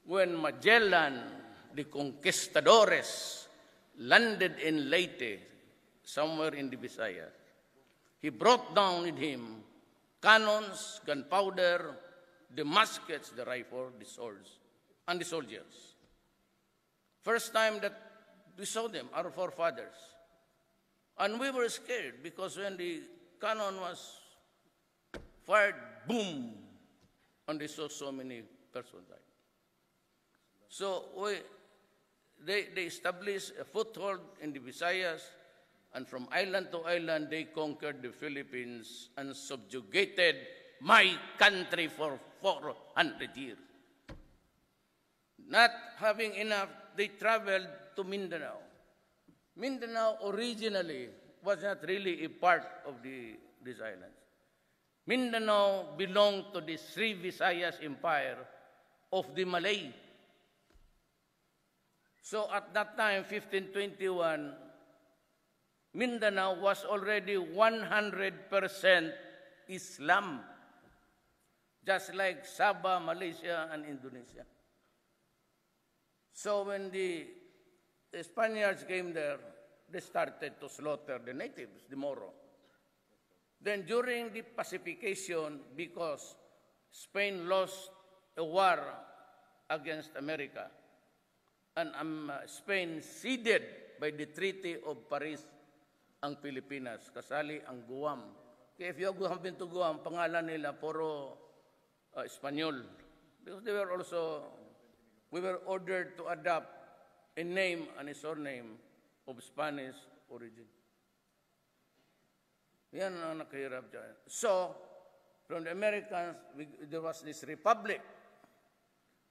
When Magellan, the conquistadores, landed in Leyte, somewhere in the Visayas, he brought down with him cannons, gunpowder, the muskets, the rifle, the swords, and the soldiers. First time that we saw them, our forefathers. And we were scared because when the cannon was fired, boom, and they saw so many persons died. So they established a foothold in the Visayas, and from island to island, they conquered the Philippines and subjugated my country for 400 years. Not having enough, they traveled to Mindanao. Mindanao originally was not really a part of these islands. Mindanao belonged to the Sri Visayas Empire of the Malay. So at that time, 1521, Mindanao was already 100% Islam, just like Sabah, Malaysia, and Indonesia. So when the Spaniards came there, they started to slaughter the natives, the Moro. Then during the pacification, because Spain lost a war against America, and Spain ceded by the Treaty of Paris ang Pilipinas, kasali ang Guam. Kaya if you have been to Guam, pangalan nila puro Espanyol. Because they were also, we were ordered to adopt a name and a surname of Spanish origin. Yan ang nakahirap dyan. So, from the Americans, there was this republic.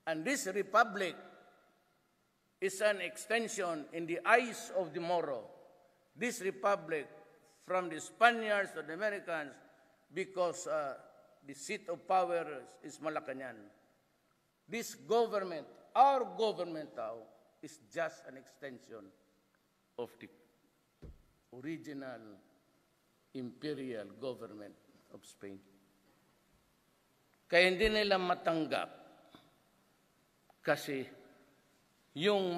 And this republic is an extension in the eyes of the Moro. This republic, from the Spaniards to the Americans, because the seat of power is Malacañang. This government, our government now, is just an extension of the original imperial government of Spain. Kaya hindi nila matanggap kasi yung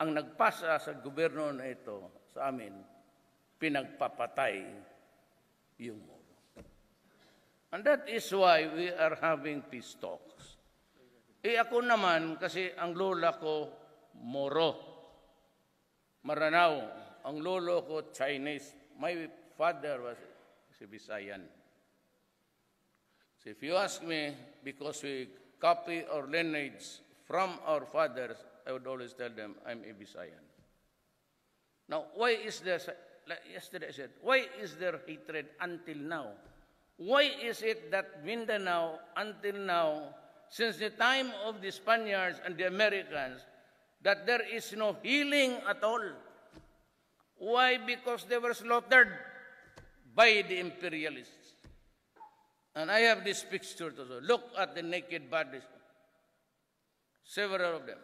ang nagpasa sa gobyerno na ito sa amin, pinagpapatay yung Moro. And that is why we are having peace talks. Ako naman, kasi ang lola ko, Moro. Maranao. Ang lolo ko, Chinese. My father was Visayan. So if you ask me, because we copy our lineage from our fathers, I would always tell them, I'm a Visayan. Now, why is there, like yesterday I said, why is there hatred until now? Why is it that Mindanao, until now, since the time of the Spaniards and the Americans, that there is no healing at all? Why? Because they were slaughtered by the imperialists. And I have this picture to look at the naked bodies. Several of them.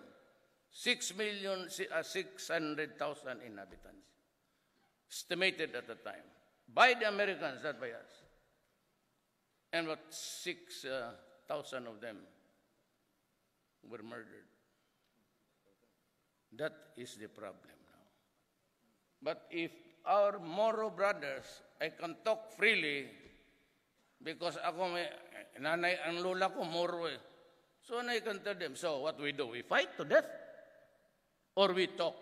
6,600,000 inhabitants. Estimated at the time. By the Americans, not by us. And about 6,000 of them were murdered. That is the problem now. But if our Moro brothers, I can talk freely because ako nanay ang lola ko Moro eh. So I can tell them, so what we do? We fight to death or we talk?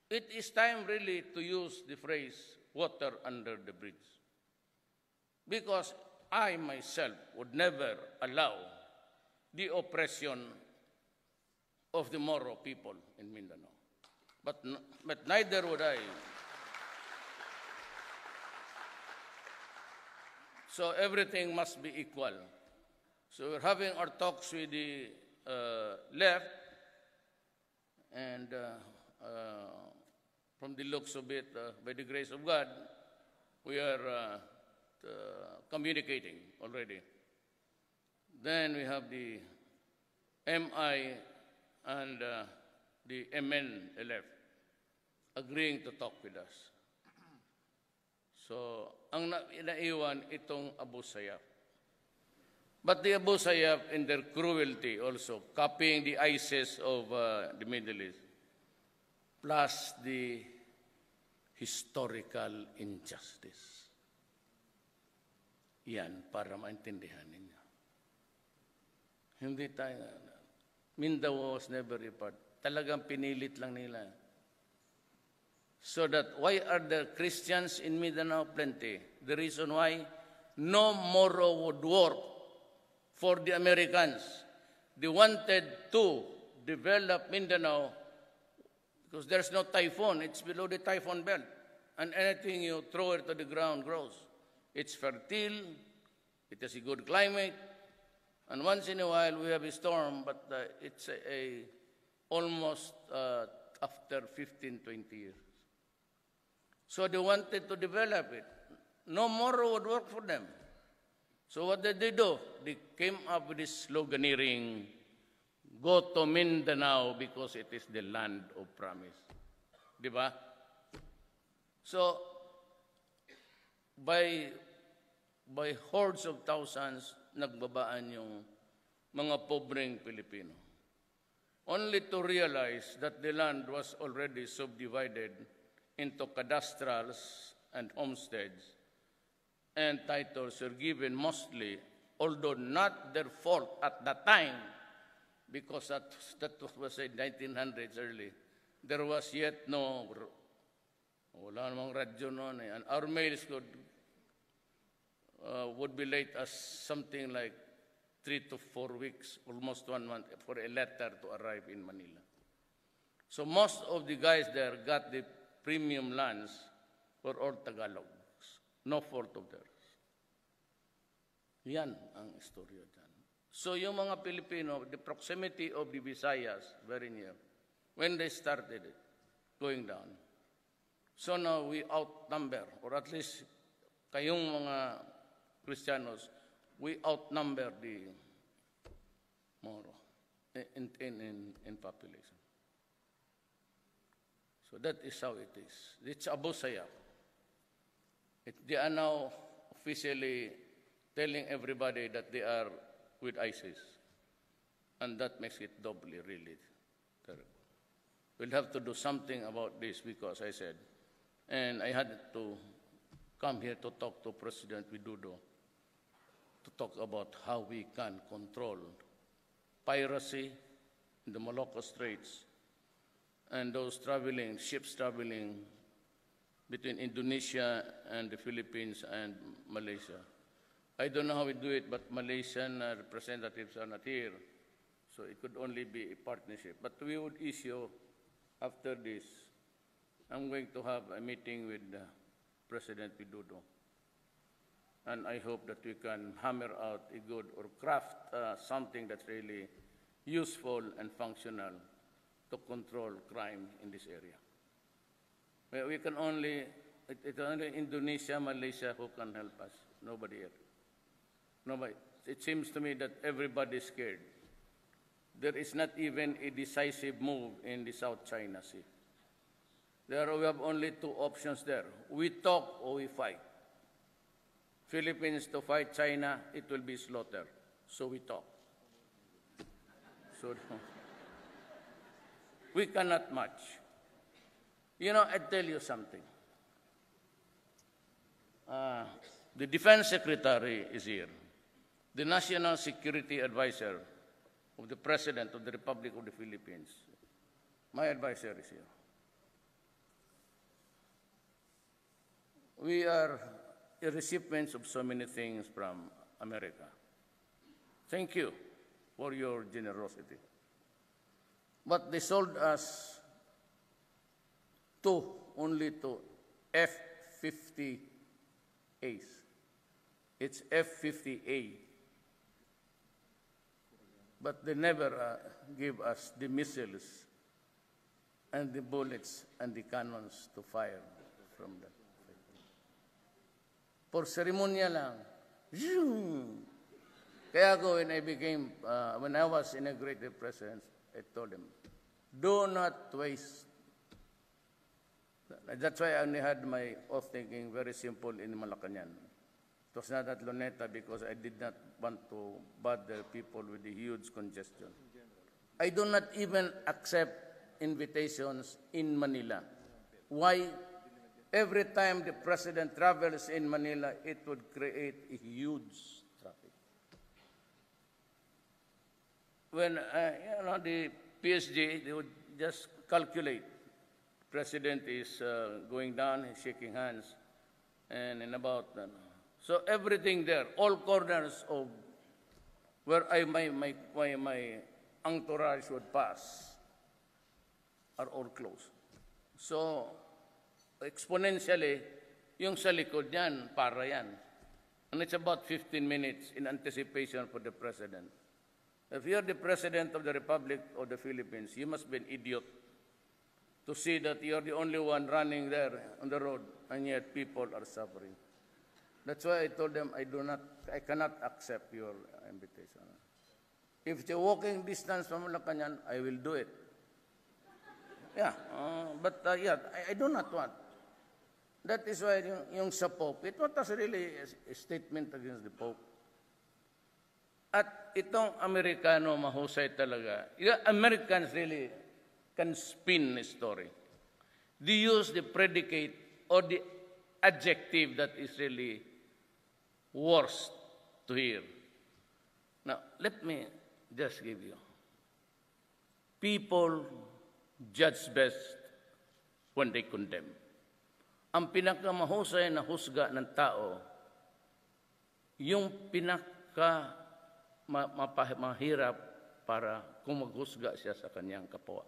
it is time really to use the phrase water under the bridge. Because I myself would never allow the oppression of the Moro people in Mindanao. But neither would I. So everything must be equal. So we're having our talks with the left, and from the looks of it, by the grace of God, we are communicating already. Then we have the MI and the MNLF agreeing to talk with us. So, ang naiwan itong Abu Sayyaf. But the Abu Sayyaf, in their cruelty also, copying the ISIS of the Middle East, plus the historical injustice. Yan, para maintindihan ninyo. Hindi tayo, Mindanao was never a part. Talagang pinilit lang nila. So that, why are the Christians in Mindanao plenty? The reason why, no Moro would work for the Americans. They wanted to develop Mindanao because there's no typhoon. It's below the typhoon belt. And anything you throw it to the ground grows. It's fertile. It has a good climate. And once in a while we have a storm, but it's almost after 15, 20 years. So they wanted to develop it. No Moro would work for them. So what did they do? They came up with this sloganeering, go to Mindanao because it is the land of promise. Di ba? So, by hordes of thousands, nagbabaan yung mga pobreng Pilipino. Only to realize that the land was already subdivided into cadastrals and homesteads, and titles were given mostly, although not their fault at that time, because that was in 1900s early. There was yet no, wala namang radyo noon and our mails would be late as something like 3 to 4 weeks, almost 1 month, for a letter to arrive in Manila. So most of the guys there got the premium lands for all Tagalogs. No fault of theirs. Yan ang istorya dyan. So yung mga Pilipino, the proximity of the Visayas, very near, when they started it, going down. So now we outnumber, or at least kayong mga Kristiyanos, we outnumber the Moro in population. So that is how it is. It's Abu Sayyaf. They are now officially telling everybody that they are with ISIS. And that makes it doubly really terrible. We'll have to do something about this because I said, and I had to come here to talk to President Widodo to talk about how we can control piracy in the Malacca Straits and those ships traveling between Indonesia and the Philippines and Malaysia. I don't know how we do it, but Malaysian representatives are not here, so it could only be a partnership. But we would issue, after this, I'm going to have a meeting with President Widodo, and I hope that we can hammer out a good, or craft something that's really useful and functional to control crime in this area. We can only, it's only Indonesia, Malaysia who can help us, nobody else. Nobody. It seems to me that everybody is scared. There is not even a decisive move in the South China Sea. We have only 2 options there. We talk or we fight. Philippines to fight China, it will be slaughter. So we talk. So we cannot match. You know, I tell you something. The Defense Secretary is here. The National Security Advisor of the President of the Republic of the Philippines. My advisor is here. we are recipients of so many things from America. Thank you for your generosity. But they sold us only two F-50As. It's F-50A. But they never give us the missiles and the bullets and the cannons to fire from that. For ceremonial lang. Zoom! Kaya ako, when I was inaugurated president, I told them, do not waste. That's why I only had my oath taking very simple in Malacanang. It was not at Luneta because I did not want to bother people with the huge congestion. I do not even accept invitations in Manila. Why? Every time the president travels in Manila, it would create a huge traffic. When the PSG, they would just calculate. President is going down, he's shaking hands, and in about so everything there, all corners of where my entourage would pass are all closed. So exponentially, yung sa likod yan, para yan. And it's about 15 minutes in anticipation for the president. If you're the president of the Republic of the Philippines, you must be an idiot to see that you're the only one running there on the road, and yet people are suffering. That's why I told them I cannot accept your invitation. If it's a walking distance from Malacanang, I will do it. Yeah, but I do not want. That is why yung sa Pope, it was really a statement against the Pope. At itong Amerikano, mahusay talaga. Americans really can spin a story. They use the predicate or the adjective that is really worst to hear. Now, let me just give you. People judge best when they condemn. Ang pinakamahusay na husga ng tao, yung mahirap para kung maghusga siya sa kanyang kapwa.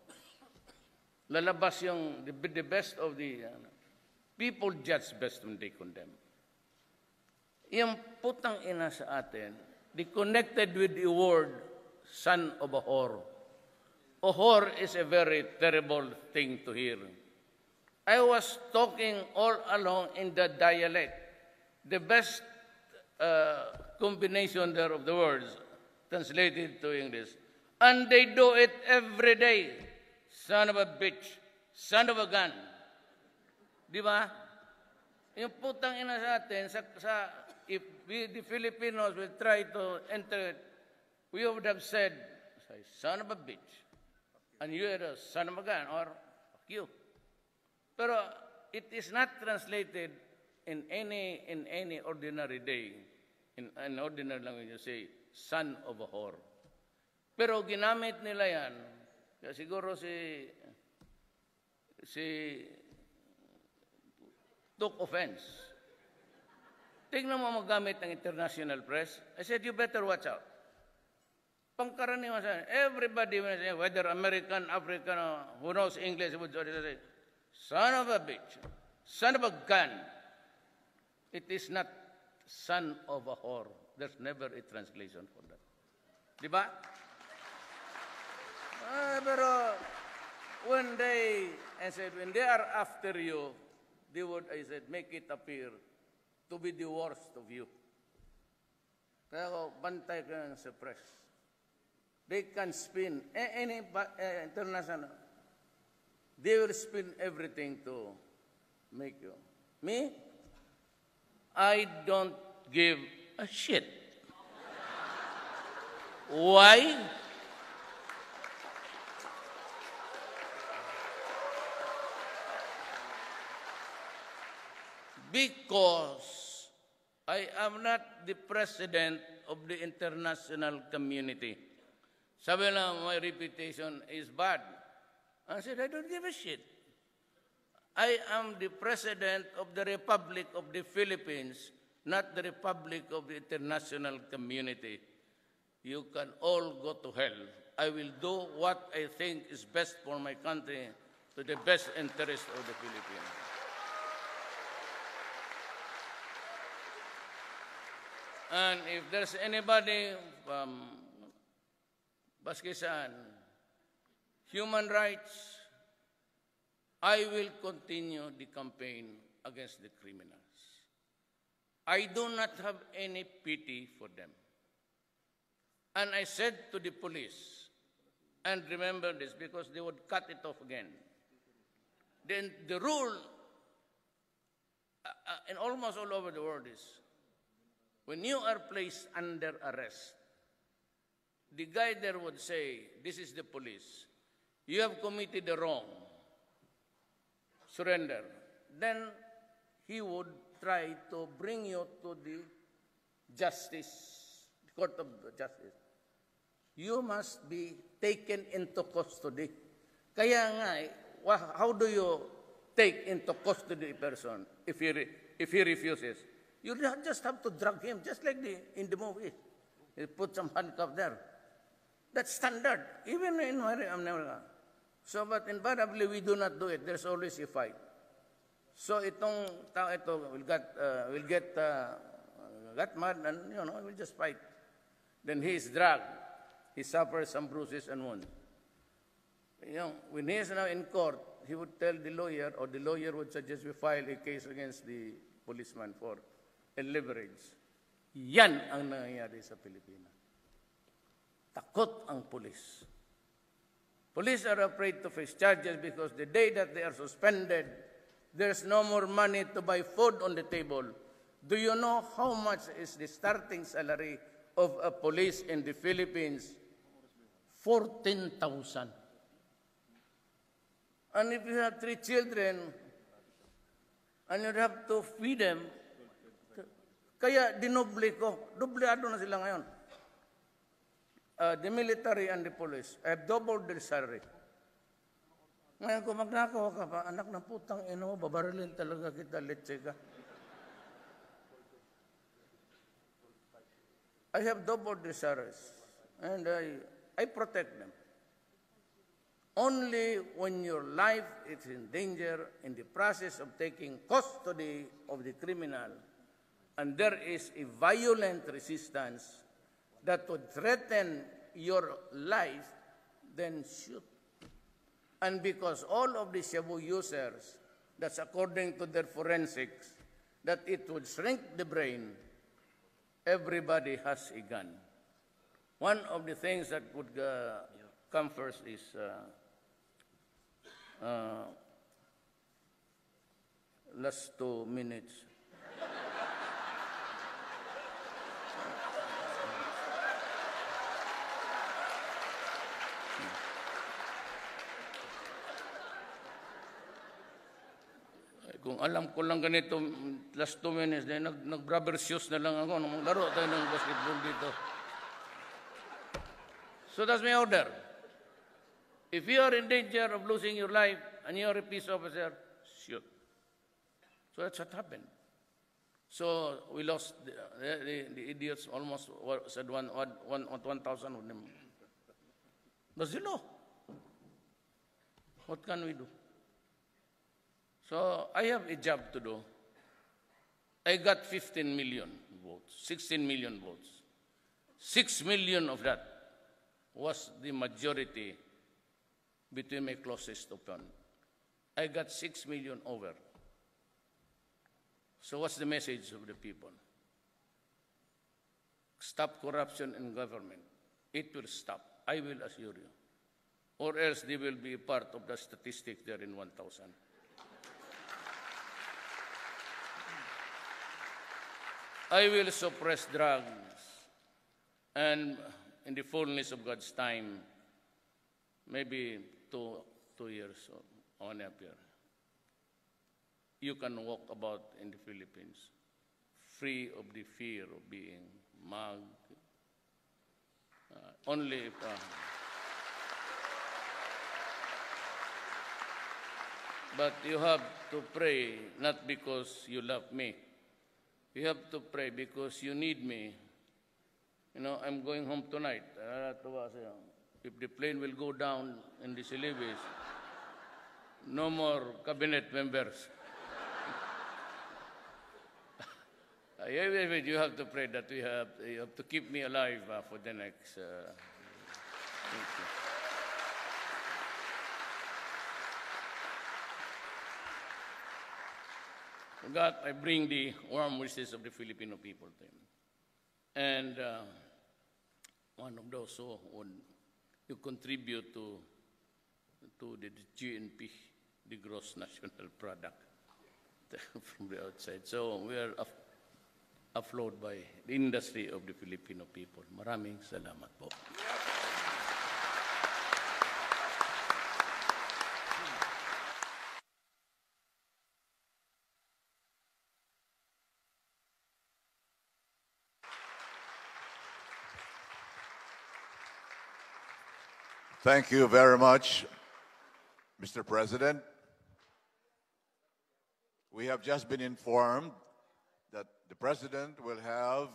Lalabas yung the best of the people judge best when they condemn. Yung putang ina sa atin, they connected with the word son of a whore. A whore is a very terrible thing to hear. I was talking all along in the dialect. The best combination there of the words translated to English. And they do it every day. Son of a bitch. Son of a gun. Di ba? Yung putang ina sa atin, if the Filipinos will try to enter it, we would have said, son of a bitch. And you are a son of a gun, or fuck you. Pero it is not translated in any ordinary day. In an ordinary language, you say, son of a whore. Pero ginamit nila yan, kaya siguro si took offense. Tingnan mo magamit ng international press. I said, you better watch out. Pangkaraniwan sa everybody, whether American, African, who knows English, would say, son of a bitch, son of a gun. It is not son of a whore. There's never a translation for that. Di ba? Pero when they are after you, they would, I said, make it appear to be the worst of you. Kaya bantay ka sa press. They can spin any international. They will spin everything to make you. Me? I don't give a shit. Why? Because I am not the president of the international community. Sabi na, my reputation is bad. I said, I don't give a shit. I am the President of the Republic of the Philippines, not the Republic of the international community. You can all go to hell. I will do what I think is best for my country, to the best interest of the Philippines. And if there's anybody from Baskisan, human rights, I will continue the campaign against the criminals. I do not have any pity for them. And I said to the police, and remember this because they would cut it off again. Then the rule in almost all over the world is, when you are placed under arrest, the guy there would say, this is the police, you have committed a wrong, surrender. Then he would try to bring you to the justice, the court of justice. You must be taken into custody. Kaya nga, how do you take into custody a person if he refuses? You just have to drag him, just like in the movies. You put some handcuff there. That's standard, even in America. So, but invariably, we do not do it. There's always a fight. So, itong tao ito will get mad and, will just fight. Then he is dragged. He suffers some bruises and wounds. When he is now in court, he would tell the lawyer, or the lawyer would suggest we file a case against the policeman for a leverage. Yan ang nangyayari sa Pilipinas. Takot ang police. Police are afraid to face charges because the day that they are suspended, there's no more money to buy food on the table. Do you know how much is the starting salary of a police in the Philippines? 14,000. And if you have 3 children, and you have to feed them, kaya dinoble ko, dobleado na sila ngayon. The military and the police have doubled their salary. Ngayon kung magnakaw ka pa, anak ng putang ino, babarilin talaga kita, letse ka. I have doubled their salaries, and I protect them. Only when your life is in danger in the process of taking custody of the criminal, and there is a violent resistance that would threaten your life, then shoot. And because all of the shabu users, that's according to their forensics, that it would shrink the brain, everybody has a gun. One of the things that would come first is last 2 minutes. Kung alam ko lang ganito, last 2 minutes, nag-rubber shoes na lang ako. Nung laro tayo ng basketball dito. So that's my order. If you are in danger of losing your life and you are a peace officer, shoot. So that's what happened. So we lost the idiots, almost said 1,000 of them. That's the law. What can we do? So I have a job to do. I got 15 million votes, 16 million votes. 6 million of that was the majority between my closest opponent. I got 6 million over. So what's the message of the people? Stop corruption in government. It will stop. I will assure you. Or else they will be part of the statistic there in 1,000. I will suppress drugs, and in the fullness of God's time, maybe two years on up here, you can walk about in the Philippines free of the fear of being mugged. Only if But you have to pray not because you love me. You have to pray because you need me. You know, I'm going home tonight. If the plane will go down in the Silibis, no more cabinet members. You have to pray that you have to keep me alive for the next. Thank you. God, I bring the warm wishes of the Filipino people to him. And one of those who would you contribute to the GNP, the gross national product from the outside. So we are afloat by the industry of the Filipino people. Maraming salamat po. Thank you very much, Mr. President. We have just been informed that the President will have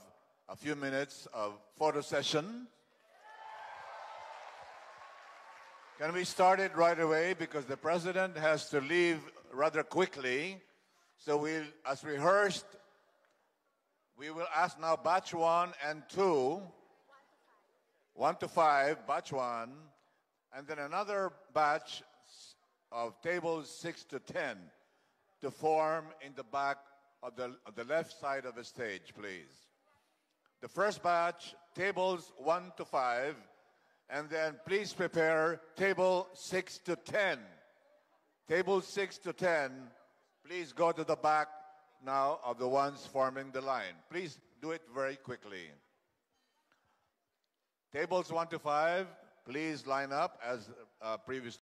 a few minutes of photo session. Can we start it right away? Because the President has to leave rather quickly. So as rehearsed, we will ask now batch 1 and 2, 1 to 5, batch 1, and then another batch of tables 6 to 10 to form in the back of the left side of the stage, please. The first batch, tables 1 to 5, and then please prepare table 6 to 10. Table 6 to 10, please go to the back now of the ones forming the line. Please do it very quickly. Tables 1 to 5, please line up as previously